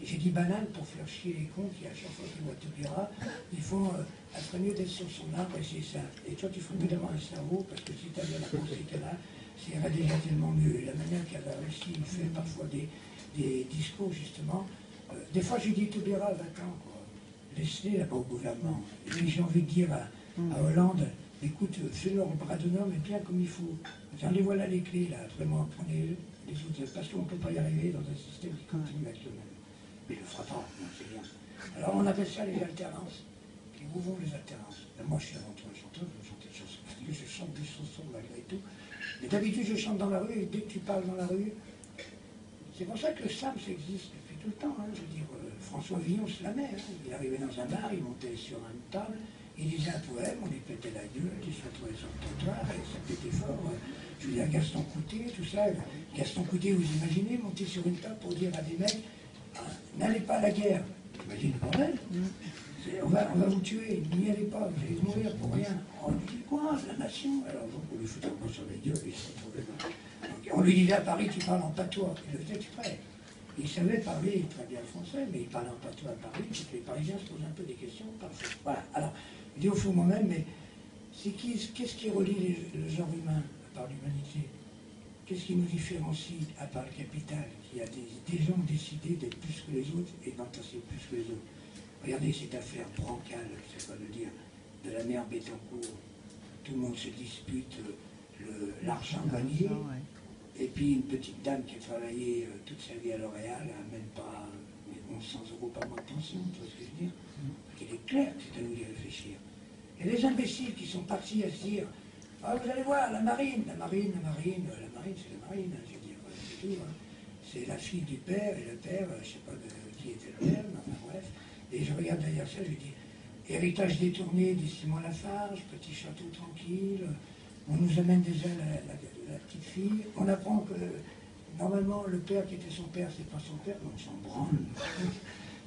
Et j'ai dit banane pour faire chier les cons qui, à chaque fois qu'ils voient Taubira, ils font elle ferait mieux d'être sur son arbre et c'est ça. Et toi, tu ferais mieux d'avoir un cerveau, parce que si tu avais la pensée qu'elle a, ça irait déjà tellement mieux. Et la manière qu'elle a réussi, il fait parfois des discours, justement. Des fois, j'ai dit Taubira, va-t'en, quoi. Laisse-les là-bas au gouvernement. Et puis j'ai envie de dire à Hollande, écoute, fais-leur bras d'honneur, mais bien comme il faut. Les voilà les clés, là, vraiment, prenez les autres, parce qu'on ne peut pas y arriver dans un système qui continue à être le même. Mais il ne le fera pas, non, c'est rien. Alors on appelle ça les alternances. Puis où vont les alternances? Moi je suis avant tout un chanteur, je chante des chansons, je chante des chansons malgré tout. Mais d'habitude je chante dans la rue, et dès que tu parles dans la rue, c'est pour ça que le slam ça existe depuis tout le temps. Hein. Je veux dire, François Villon se la met. Hein. Il arrivait dans un bar, il montait sur une table, il disait un poème, on lui pétait la gueule, il se retrouvait sur le trottoir, et ça pétait fort. Je veux dire, Gaston Coutet, tout ça. Gaston Coutet, vous imaginez, monter sur une table pour dire à des mecs, n'allez pas à la guerre. T'imagines le bordel? On va vous tuer, n'y allez pas, vous allez mourir pour rien. On lui dit quoi, la nation? Alors donc on lui foutait un peu sur la gueule, il se retrouvait dans... On lui disait à Paris, tu parles en patois. Il le faisait exprès. Il savait parler très bien le français, mais il parlait en patois à Paris, parce que les Parisiens se posent un peu des questions parfois. Voilà. Alors, je dis au fond moi-même, mais qu'est-ce qui relie le genre humain à part l'humanité? Qu'est-ce qui nous différencie à part le capital? Il y a des gens décidés d'être plus que les autres et d'entasser plus que les autres. Regardez cette affaire brancale, je ne sais pas le dire, de la mère Bettencourt. Tout le monde se dispute l'argent gagné. Et puis une petite dame qui a travaillé toute sa vie à L'Oréal, elle n'a même pas 1100 € par mois de pension, tu vois ce que je veux dire? Il est clair que c'est à nous d'y réfléchir. Et les imbéciles qui sont partis à se dire, ah, vous allez voir, la marine, c'est la marine, hein, je veux dire, c'est tout. Hein. C'est la fille du père, et le père, je ne sais pas qui était le père, mais enfin bref. Et je regarde derrière ça, je dis, héritage détourné des Simon Lafarge, petit château tranquille, on nous amène déjà la petite fille, on apprend que normalement le père qui était son père, c'est pas son père, mais on s'en branle.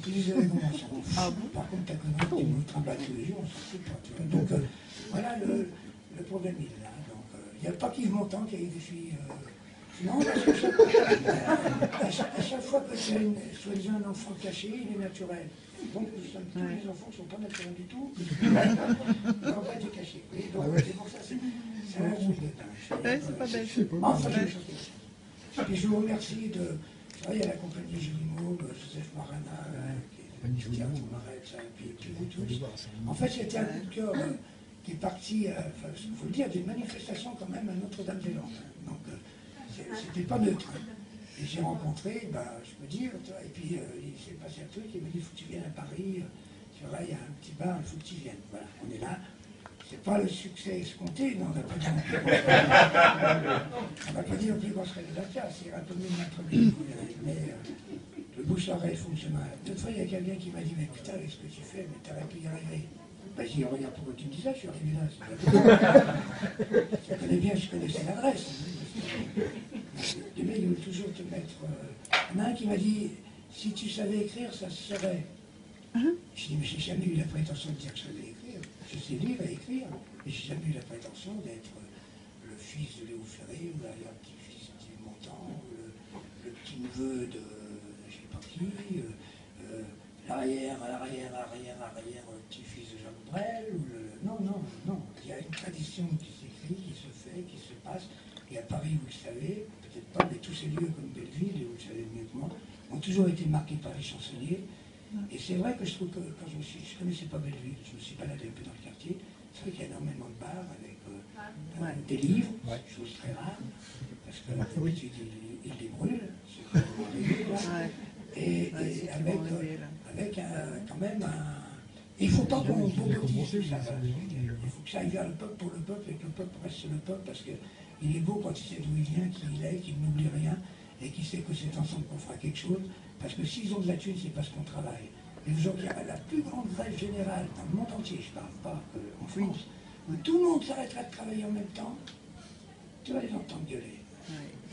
Je disais, bon, on s'en fout. Par contre, ta connerie, tu nous trimbales tous les jours, on s'en fout pas. Tu vois. Donc voilà, le problème il est là. Donc il n'y a pas qu'Yves Montand qui a eu des filles. Non, parce que à chaque fois que tu as soi-disant un enfant caché, il est naturel. Donc tous les enfants ne sont pas naturels du tout. Ils n'ont pas été cachés. Donc c'est pour ça, c'est un truc de dingue. C'est pas bête. Enfin, et je vous remercie de... Il y a la compagnie Gélimaux, Joseph Marana, qui a tout Marais, et puis vous tous. En fait, c'était un coup de cœur qui est parti, il faut le dire, d'une manifestation quand même à Notre-Dame-des-Landes. Donc, c'était pas neutre. Et j'ai rencontré, je peux dire, et puis il s'est passé un truc, il m'a dit, il faut que tu viennes à Paris, tu vois, il y a un petit bar, il faut que tu viennes. Voilà, on est là. C'est pas le succès escompté, non, on va pas dire au plus grosse réalisateur, c'est un peu mieux de notre vie, mais le bouche-oreille fonctionne. D'autres fois, il y a quelqu'un qui m'a dit, mais putain, avec ce que tu fais, mais t'aurais pu y arriver. Ben, j'ai dit, regarde pourquoi tu me dis ça, je suis arrivé là. Je connais bien, je connaissais l'adresse. Les mecs, ils veulent toujours te mettre... Il y en a un qui m'a dit, si tu savais écrire, ça se saurait. Je dis, mais j'ai jamais eu la prétention de dire que je savais écrire. Je sais lire et écrire, mais j'ai jamais eu la prétention d'être le fils de Léo Ferré, ou l'arrière-petit-fils d'Yves Montand, le petit-neveu de je sais pas qui, l'arrière, petit-fils de Jacques Brel, ou non, il y a une tradition qui s'écrit, qui se fait, qui se passe, et à Paris, vous le savez, peut-être pas, mais tous ces lieux comme Belleville, et vous le savez mieux que moi, ont toujours été marqués par les chansonniers. Et c'est vrai que je trouve que quand je connaissais pas Belleville, je me suis baladé un peu dans le quartier, c'est vrai qu'il y a énormément de bars avec des livres, chose très rare, parce que d'habitude ils les brûlent, c'est comme des livres, et avec quand même un... Il ne faut pas qu'on bobotise tout ça, il faut que ça aille vers le peuple pour le peuple, et que le peuple reste le peuple, parce qu'il est beau quand il sait d'où il vient, qui il est, qu'il n'oublie rien, et qu'il sait que c'est ensemble qu'on fera quelque chose. Parce que s'ils ont de la thune, c'est parce qu'on travaille. Et aujourd'hui, la plus grande grève générale dans le monde entier, je ne parle pas en France, où tout le monde s'arrêtera de travailler en même temps, tu vas les entendre gueuler.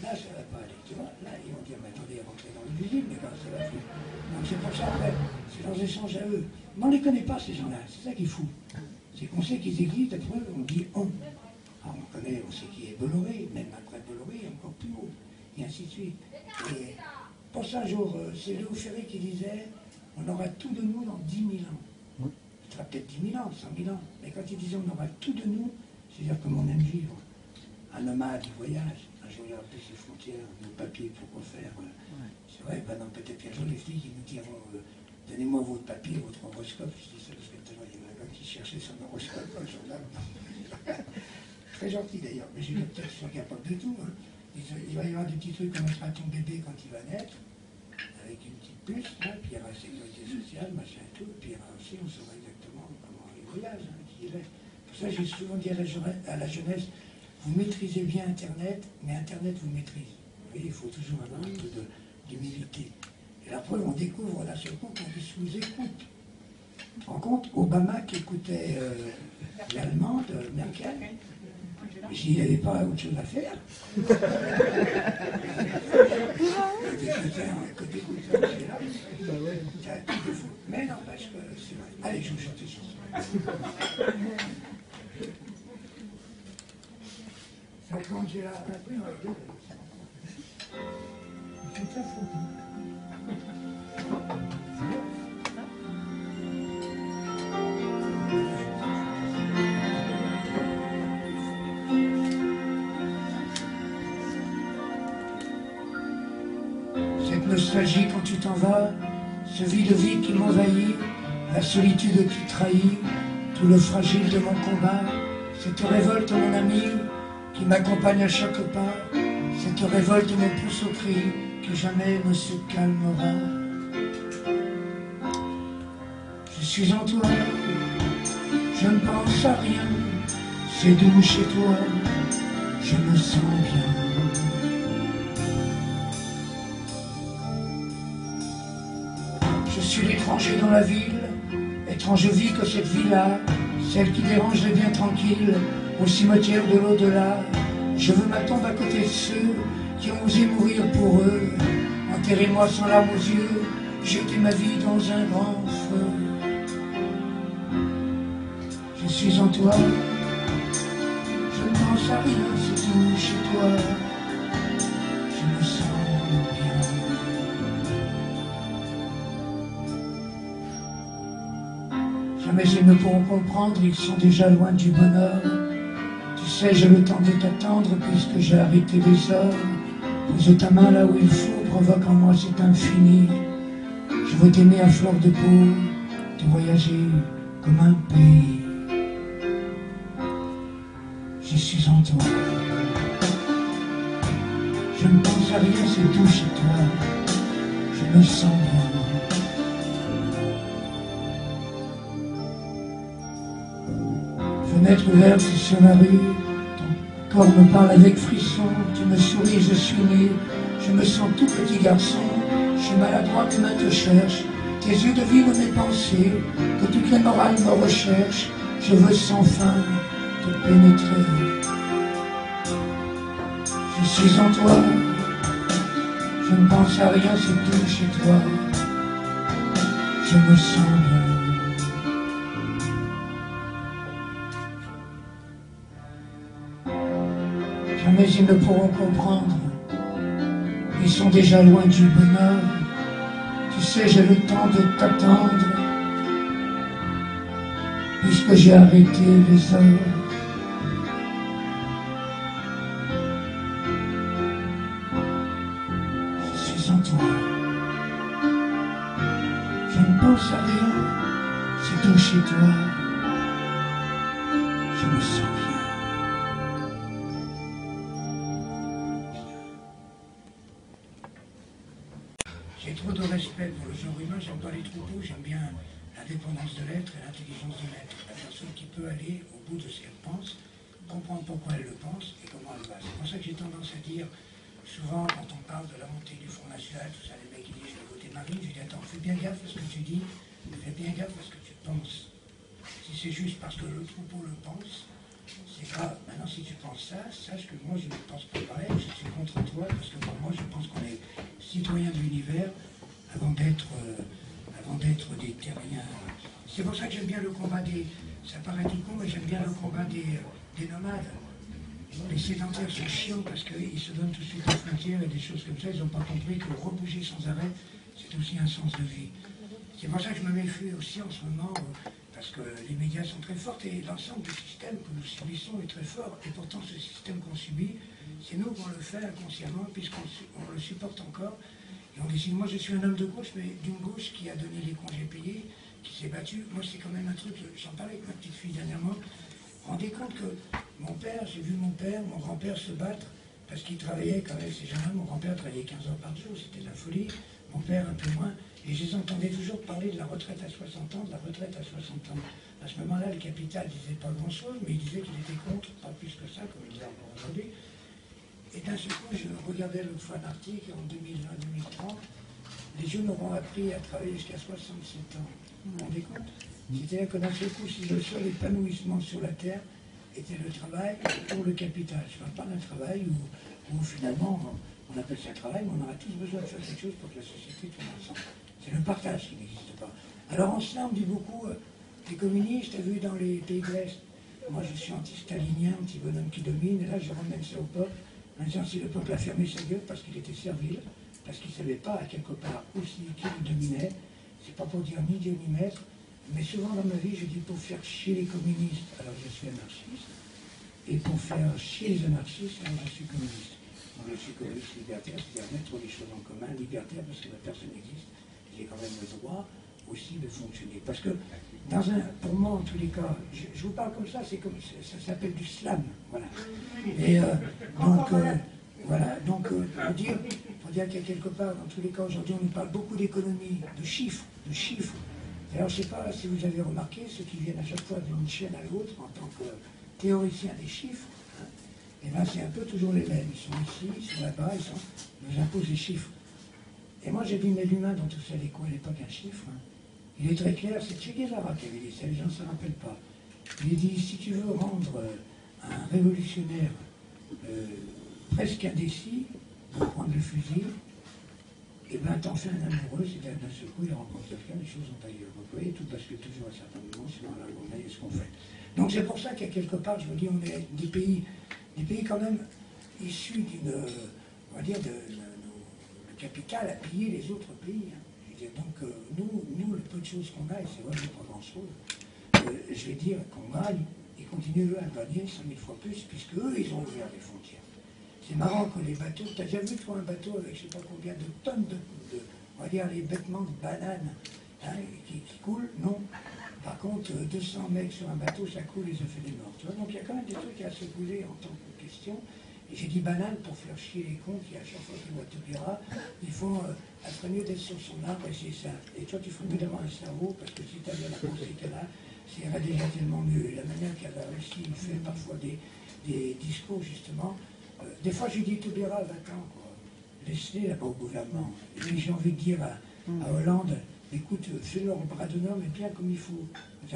Là, ça ne va pas aller, tu vois. Là, ils vont dire, mais attendez, rentrez dans l'usine, mais quand ça va plus. Donc c'est pour ça, après, c'est leurs échanges à eux. Mais on ne les connaît pas, ces gens-là, c'est ça qui est fou. C'est qu'on sait qu'ils existent, après, on dit on. Alors, on connaît, on sait qui est Bolloré, même après Bolloré, encore plus haut, et ainsi de suite. Et, pour ça, un jour, c'est Léo Ferré qui disait on aura tout de nous dans 10 000 ans. Ce sera peut-être 10 000 ans, 100 000 ans. Mais quand il disait on aura tout de nous, c'est-à-dire comme on aime vivre. Un nomade, il voyage. Un jour, il aura plus ses frontières, nos papiers, pourquoi faire. C'est vrai, peut-être qu'un jour, les filles qui nous diront donnez-moi votre papier, votre horoscope. Je dis ça parce que tout à l'heure, il y avait un gars qui cherchait son horoscope dans le journal. Très gentil d'ailleurs, mais j'ai peut-être qu'ils sont capables de tout. Hein. Il va y avoir des petits trucs, comment sera ton bébé quand il va naître. avec une petite puce, là, puis il y aura la sécurité sociale, machin et tout, et puis il y aura aussi, on saura exactement comment les voyages, hein, qui est là. Pour ça, j'ai souvent dit à la jeunesse, vous maîtrisez bien Internet, mais Internet vous maîtrise. Vous voyez, il faut toujours avoir un peu d'humilité. Et la preuve, on découvre d'un seul coup qu'on vous écoute. Tu te rends compte, Obama qui écoutait l'allemande, Merkel, s'il n'y avait pas autre chose à faire. Côté cousin, c'est là. C'est un truc de fou. Mais n'empêche que c'est vrai. Allez, je vous chante une chanson. Ça quand j'ai la après, on va dire. C'est ta faute. Cette nostalgie quand tu t'en vas, ce vide-vide qui m'envahit, la solitude qui trahit, tout le fragile de mon combat, cette révolte mon ami, qui m'accompagne à chaque pas, cette révolte me pousse au cri, qui jamais ne se calmera. Je suis en toi, je ne pense à rien, c'est doux chez toi, je me sens bien. Je suis l'étranger dans la ville, étrange vie que cette vie-là, celle qui dérange les biens tranquilles, au cimetière de l'au-delà. Je veux ma tombe à côté de ceux qui ont osé mourir pour eux. Enterrez-moi sans larmes aux yeux, jetez ma vie dans un grand feu. Je suis en toi, je ne pense à rien, c'est tout chez toi. Je me sens bien. Jamais ils ne pourront comprendre, ils sont déjà loin du bonheur. Tu sais, j'ai le temps de t'attendre puisque j'ai arrêté les heures. Pose ta main là où il faut, provoque en moi cet infini. Je veux t'aimer à fleur de peau, te voyager comme un pays. Je suis en toi. Je ne pense à rien, c'est tout chez toi. Je me sens bien. Fenêtre ouverte sur la rue, ton corps me parle avec frisson, tu me souris, je suis né, je me sens tout petit garçon, je suis maladroit, tes mains te cherchent, tes yeux devinent mes pensées, que toutes les morales me recherchent, je veux sans fin te pénétrer. Je suis en toi, je ne pense à rien, c'est tout chez toi, je me sens bien. Jamais ils ne pourront comprendre, ils sont déjà loin du bonheur. Tu sais, j'ai le temps de t'attendre, puisque j'ai arrêté les heures. Je suis en toi, je ne pense à rien, c'est tout chez toi, je me sens bien. J'ai trop de respect pour le genre humain, j'aime pas les troupeaux, j'aime bien l'indépendance de l'être et l'intelligence de l'être. La personne qui peut aller au bout de ce qu'elle pense, comprendre pourquoi elle le pense et comment elle va. C'est pour ça que j'ai tendance à dire, souvent quand on parle de la montée du Front National, tout ça, les mecs qui disent je vais voter Marine, je dis attends, fais bien gaffe à ce que tu dis, fais bien gaffe à ce que tu penses. Si c'est juste parce que le troupeau le pense, c'est grave. Maintenant, si tu penses ça, sache que moi, je ne pense pas pareil, je suis contre toi, parce que pour moi, je pense qu'on est citoyens de l'univers avant d'être des terriens. C'est pour ça que j'aime bien le combat des... Ça paraît tout con, mais j'aime bien le combat des nomades. Les sédentaires sont chiants parce qu'ils se donnent tout de suite aux frontières et des choses comme ça. Ils n'ont pas compris que rebouger sans arrêt, c'est aussi un sens de vie. C'est pour ça que je me méfie aussi en ce moment, parce que les médias sont très forts et l'ensemble du système que nous subissons est très fort. Et pourtant, ce système qu'on subit, c'est nous qu'on le fait inconsciemment, puisqu'on le supporte encore. Et on décide, moi je suis un homme de gauche, mais d'une gauche qui a donné les congés payés, qui s'est battu. Moi, c'est quand même un truc, j'en parlais avec ma petite fille dernièrement. Rendez compte que mon père, j'ai vu mon père, mon grand-père se battre, parce qu'il travaillait quand même, ces gens-là, mon grand-père travaillait 15 heures par jour, c'était la folie. mon père un peu moins, et je les entendais toujours parler de la retraite à 60 ans, de la retraite à 60 ans. À ce moment-là, le capital ne disait pas grand-chose, mais il disait qu'il était contre, pas plus que ça, comme il dit encore aujourd'hui. Et d'un seul coup, je regardais l'autre fois un article en 2020-2030, les jeunes auront appris à travailler jusqu'à 67 ans. Vous vous rendez compte? C'est-à-dire que d'un seul coup, si le seul épanouissement sur la Terre était le travail pour le capital, je ne parle pas d'un travail où finalement, on appelle ça travail, mais on aura tous besoin de faire quelque chose pour que la société tourne ensemble. C'est le partage qui n'existe pas. Alors en cela, on dit beaucoup, les communistes, t'as vu dans les pays de l'Est, moi je suis anti-stalinien, anti-bonhomme qui domine, et là je ramène ça au peuple, en disant si le peuple a fermé sa gueule parce qu'il était servile, parce qu'il ne savait pas à quelque part aussi qui le dominait, c'est pas pour dire ni Dieu ni maître, mais souvent dans ma vie je dis pour faire chier les communistes, alors je suis anarchiste, et pour faire chier les anarchistes, alors je suis communiste. Donc je suis communiste libertaire, c'est-à-dire mettre les choses en commun, libertaire parce que la personne existe, j'ai quand même le droit aussi de fonctionner. Parce que, pour moi en tous les cas, je vous parle comme ça, c'est comme ça s'appelle du slam, voilà. Et donc pour dire qu'il y a quelque part, dans tous les cas, aujourd'hui on nous parle beaucoup d'économie, de chiffres. Alors je ne sais pas si vous avez remarqué, ceux qui viennent à chaque fois d'une chaîne à l'autre en tant que théoriciens des chiffres, et bien c'est un peu toujours les mêmes. Ils sont ici, ils sont là-bas, ils nous imposent des chiffres. Et moi j'ai dit, mais l'humain dans tout ça, il est quoi? Il n'est pas qu'un chiffre. Il est très clair, c'est Che Guevara qui avait dit ça, les gens ne se rappellent pas. Il dit, si tu veux rendre un révolutionnaire presque indécis, pour prendre le fusil, et bien t'en fais un amoureux, c'est-à-dire d'un seul coup il rencontre quelqu'un, les choses ont ailleurs. Vous voyez, tout bascule toujours à certains moments, sinon là on est ce qu'on fait. Donc c'est pour ça qu'à quelque part, je me dis, on est des pays quand même issus d'une, on va dire, le capital a pillé les autres pays. Hein. Je veux dire, donc nous, le peu de choses qu'on a, et c'est vraiment pas grand-chose, je vais dire qu'on gagne et continuent eux à gagner 100 000 fois plus, puisque eux, ils ont ouvert les frontières. C'est marrant que les bateaux, tu as déjà vu toi un bateau avec je ne sais pas combien de tonnes on va dire les bêtements de bananes hein, qui coulent? Non. Par contre, 200 mecs sur un bateau, ça coule et ça fait des morts. Tu vois, donc il y a quand même des trucs à se poser en tant que question. Et j'ai dit banane pour faire chier les cons qui à chaque fois qu'ils voient Taubira, ils font elle ferait mieux d'être sur son arbre et c'est ça. Et toi tu ferais mieux d'avoir un cerveau parce que si tu avais la pensée qu'elle a, c'est déjà tellement mieux. Et la manière qu'elle a réussi, il fait parfois des discours justement. Des fois j'ai dit Taubira, va-t'en quoi. Laisse-les là-bas au gouvernement. Et puis j'ai envie de dire à Hollande, écoute, fais-leur bras d'honneur, mais bien comme il faut.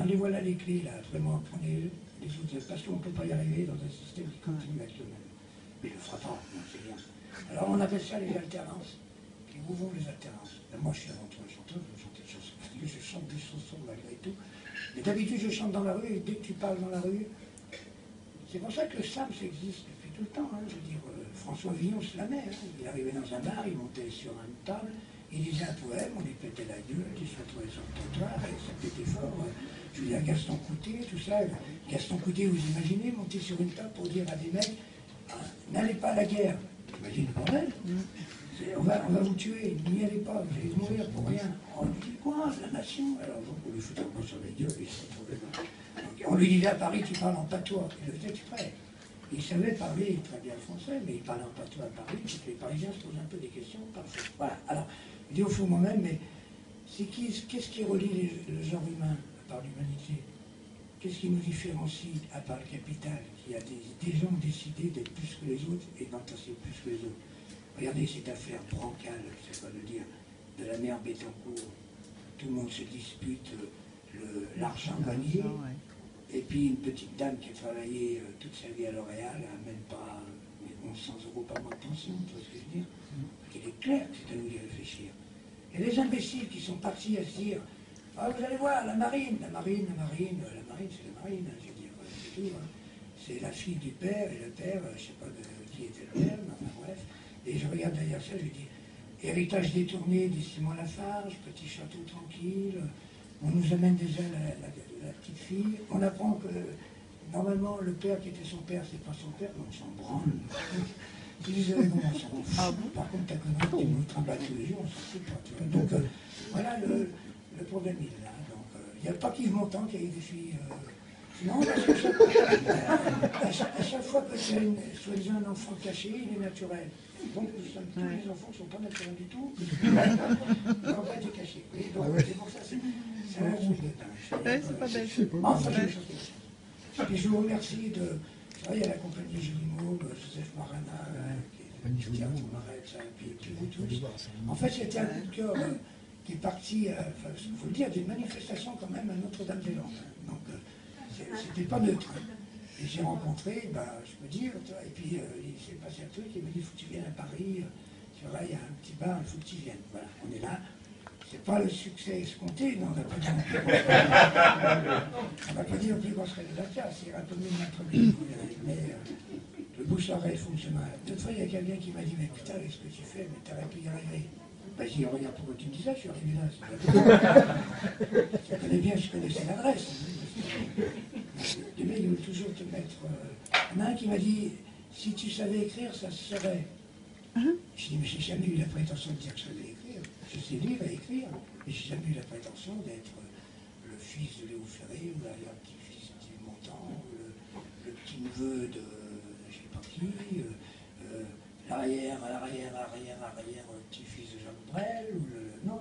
Les voilà les clés, là, vraiment, prenez les autres, parce qu'on ne peut pas y arriver dans un système qui continue à être le même. Mais il ne le fera pas, non, c'est rien. Alors on appelle ça les alternances. Et où vont les alternances? Ben, moi je suis avant tout un chanteur, je chante des chansons, parce que je chante des chansons malgré tout. Mais d'habitude je chante dans la rue, et dès que tu parles dans la rue, c'est pour ça que le slam, ça existe depuis tout le temps. Hein. Je veux dire, François Villon slamait, hein. Il arrivait dans un bar, il montait sur une table, il disait un poème, on lui pétait la gueule, il se retrouvait sur le trottoir, et ça pétait fort. Je veux dire, Gaston Coutet, tout ça. Gaston Coutet, vous imaginez, monter sur une table pour dire à des mecs, n'allez pas à la guerre. T'imagines le bordel? On va vous tuer, n'y allez pas, vous allez mourir pour rien. On lui dit quoi, la nation? Alors donc on lui foutait un peu sur la gueule, et ça trouvait mal. On lui disait à Paris, tu parles en patois. Il le faisait exprès. Il savait parler très bien le français, mais il parlait en patois à Paris, parce que les Parisiens se posent un peu des questions. Parfois. Voilà. Alors, je dis au fond moi-même, mais qu'est-ce qui relie le genre humain, à part l'humanité? Qu'est-ce qui nous différencie, à part le capital, qui a des gens décidés d'être plus que les autres et d'entasser plus que les autres? Regardez cette affaire brancale, je ne sais pas le dire, de la mère Bettencourt. Tout le monde se dispute l'argent gagné. Et puis une petite dame qui a travaillé toute sa vie à L'Oréal, elle n'a même pas 1100 € par mois de pension, tu vois ce que je veux dire? Il est clair que c'est à nous d'y réfléchir. Et les imbéciles qui sont partis à se dire, ah, vous allez voir, la marine, c'est la marine, hein, je veux dire, c'est tout. Hein. C'est la fille du père, et le père, je ne sais pas qui était le père, mais enfin bref. Et je regarde derrière ça, je dis, héritage détourné des Simon Lafarge, petit château tranquille, on nous amène déjà la petite fille, on apprend que normalement le père qui était son père, c'est pas son père, mais on s'en branle. Je disais, bon, on s'en fout. Par contre, ta connerie, tu nous trimbales tous les jours, on s'en fout pas. Tu vois. Donc voilà, le problème il est là. Donc il n'y a pas qu'Yves Montand qui a eu des filles Non, parce que à chaque fois que tu as soi-disant un enfant caché, il est naturel. Donc tous les enfants ne sont pas naturels du tout. Ils n'ont pas été cachés. Et donc c'est pour ça, c'est un truc de dingue. Ouais, c'est pas bête. Enfin, j'ai une chose comme ça. Et je vous remercie de... Il y a la compagnie Gélimaux, Joseph Marana, qui est Théâtre Marais, et puis vous tous. En fait, c'était un coup de cœur qui est parti, il faut le dire, d'une manifestation quand même à Notre-Dame-des-Landes. Donc, c'était pas neutre. Et j'ai rencontré, je peux dire, et puis il s'est passé un truc, il m'a dit, il faut que tu viennes à Paris, tu vois, il y a un petit bar, il faut que tu viennes. Voilà, on est là. C'est pas le succès escompté, non, on n'a pas dit au plus gros serait de la classe, c'est un peu mieux de notre mais le bouche-oreille fonctionnera. D'autres fois, il y a quelqu'un qui m'a dit, mais putain, qu'est-ce que tu fais, mais t'aurais pu y arriver. Ben, j'ai dit, regarde pourquoi tu me dis ça, je suis arrivé là. Je connais bien, je connaissais l'adresse. Les mecs, ils veulent toujours te mettre... Il y en a un qui m'a dit, si tu savais écrire, ça se saurait. Je dis, mais j'ai jamais eu la prétention de dire que je savais écrire. Je sais lire et écrire, mais j'ai jamais eu la prétention d'être le fils de Léo Ferré, ou l'arrière-petit-fils d'Yves Montand, le petit-neveu de je sais pas qui, l'arrière, petit-fils de Jean Brel, ou non,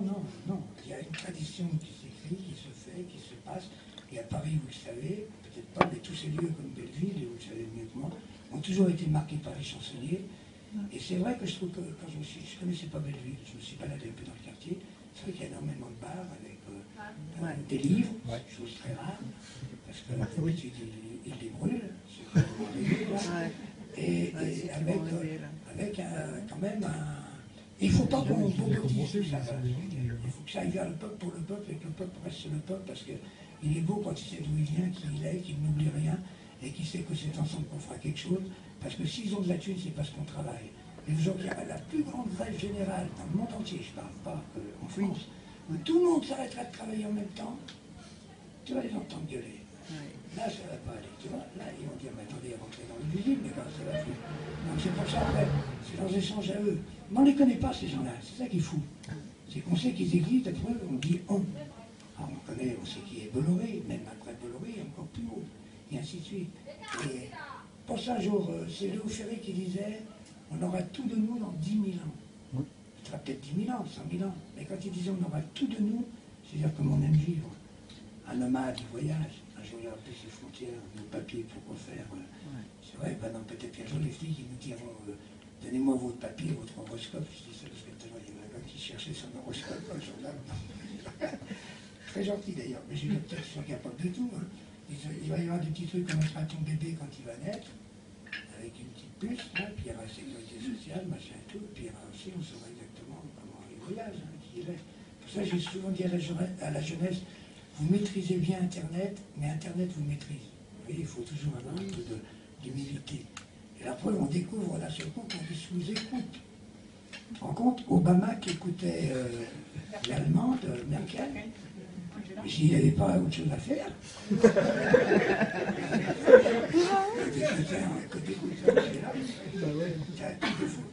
il y a une tradition qui s'écrit, qui se fait, qui se passe, et à Paris, vous le savez, peut-être pas, mais tous ces lieux comme Belleville, et vous le savez mieux que moi, ont toujours été marqués par les chansonniers. Et c'est vrai que je trouve que quand je connaissais pas Belleville, je me suis baladé un peu dans le quartier, c'est vrai qu'il y a énormément de bars avec des livres, chose très rare, parce que d'habitude ils les brûlent, c'est comme des livres, et avec quand même un... Il ne faut pas qu'on bobotise tout ça, il faut que ça aille vers le peuple pour le peuple, et que le peuple reste le peuple, parce qu'il est beau quand il sait d'où il vient, qui il est, qu'il n'oublie rien, et qu'il sait que c'est ensemble qu'on fera quelque chose. Parce que s'ils ont de la thune, c'est parce qu'on travaille. Et aujourd'hui, il y a la plus grande grève générale dans le monde entier, je ne parle pas en France, où tout le monde s'arrêtera de travailler en même temps, tu vas les entendre gueuler. Là, ça ne va pas aller, tu vois. Là, ils vont dire, mais attendez, rentrez dans l'usine, mais quand ça va plus. Donc c'est pour ça, après, c'est leurs échanges à eux. Mais on ne les connaît pas, ces gens-là, c'est ça qui est fou. C'est qu'on sait qu'ils existent, après, on dit on. Alors, on connaît, on sait qui est Bolloré, même après Bolloré, encore plus haut, et ainsi de suite. Et, pour ça, un jour, c'est Léo Ferré qui disait on aura tout de nous dans 10 000 ans. Ce sera peut-être 10 000 ans, 100 000 ans. Mais quand il disait on aura tout de nous, c'est-à-dire comme on aime vivre. Un nomade, il voyage. Un jour, il aura plus ses frontières, nos papiers, pourquoi faire. C'est vrai, peut-être qu'un jour, les filles qui nous diront donnez-moi votre papier, votre horoscope. Je dis ça parce que tout à l'heure, il y avait un gars qui cherchait son horoscope dans le journal. Très gentil d'ailleurs, mais j'ai dit peut-être qu'ils sont capables de tout. Il va y avoir des petits trucs, comment sera ton bébé quand il va naître, avec une petite puce, là, puis il y aura la sécurité sociale, machin et tout, et puis il y aura aussi, on saura exactement comment il voyage, qui il est. Pour ça, j'ai souvent dit à la jeunesse, vous maîtrisez bien Internet, mais Internet vous maîtrise. Vous voyez, il faut toujours avoir un peu d'humilité. Et la preuve, on découvre d'un seul coup qu'on vous écoute. Tu te rends compte, Obama qui écoutait l'allemande, Merkel, s'il n'y avait pas autre chose à faire.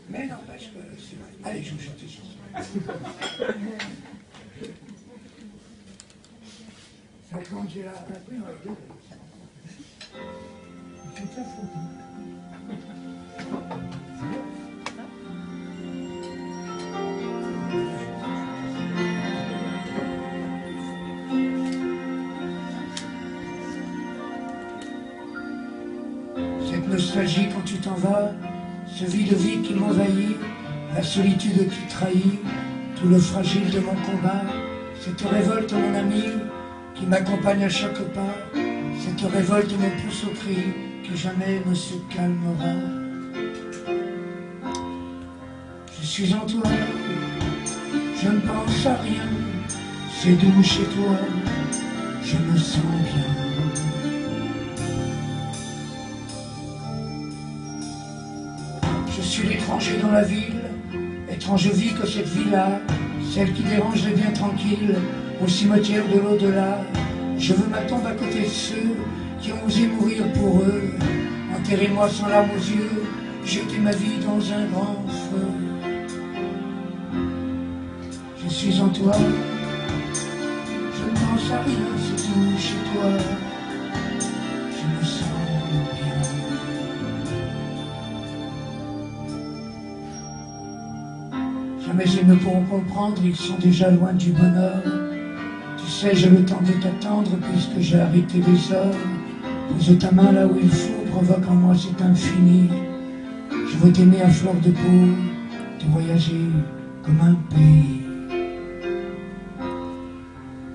Mais n'empêche que c'est vrai. Allez, je vous chante une chanson. Ça, quand j'ai la appris, on va dire. C'est ça, fou. Nostalgie quand tu t'en vas, ce vide qui m'envahit, la solitude qui trahit, tout le fragile de mon combat, cette révolte mon ami, qui m'accompagne à chaque pas, cette révolte me pousse au cri, qui jamais ne se calmera. Je suis en toi, je ne pense à rien, c'est doux chez toi, je me sens bien. Je suis l'étranger dans la ville, étrange vie que cette vie-là, celle qui dérange les biens tranquilles, au cimetière de l'au-delà. Je veux ma tombe à côté de ceux qui ont osé mourir pour eux. Enterrez-moi sans larmes aux yeux, jetez ma vie dans un grand feu. Je suis en toi, je ne pense à rien, c'est tout chez toi. Jamais ils ne pourront comprendre, ils sont déjà loin du bonheur. Tu sais, j'ai le temps de t'attendre puisque j'ai arrêté les heures. Pose ta main là où il faut, provoque en moi cet infini. Je veux t'aimer à fleur de peau, te voyager comme un pays.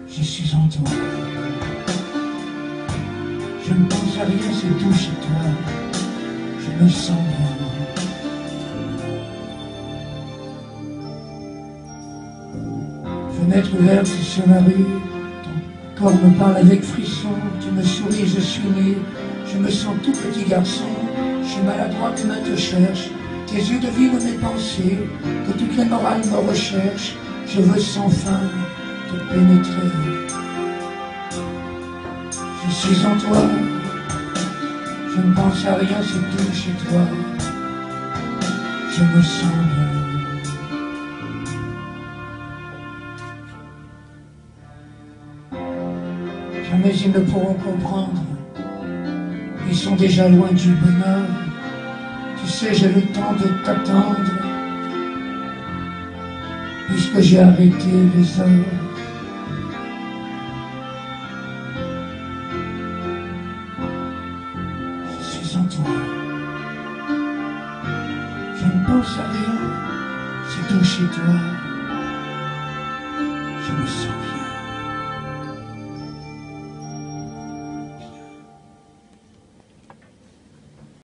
Je suis en toi. Je ne pense à rien, c'est tout chez toi. Je me sens bien. Fenêtre ouverte sur la rue, ton corps me parle avec frisson. Tu me souris, je suis né. Je me sens tout petit garçon. Je suis maladroit, tes mains te cherchent. Tes yeux devinent mes pensées. Que toutes les morales me recherchent. Je veux sans fin te pénétrer. Je suis en toi. Je ne pense à rien, c'est tout chez toi. Je me sens bien. Jamais ils ne pourront comprendre. Ils sont déjà loin du bonheur. Tu sais, j'ai le temps de t'attendre, puisque j'ai arrêté les heures. Je suis en toi. Je ne pense à rien, c'est tout chez toi.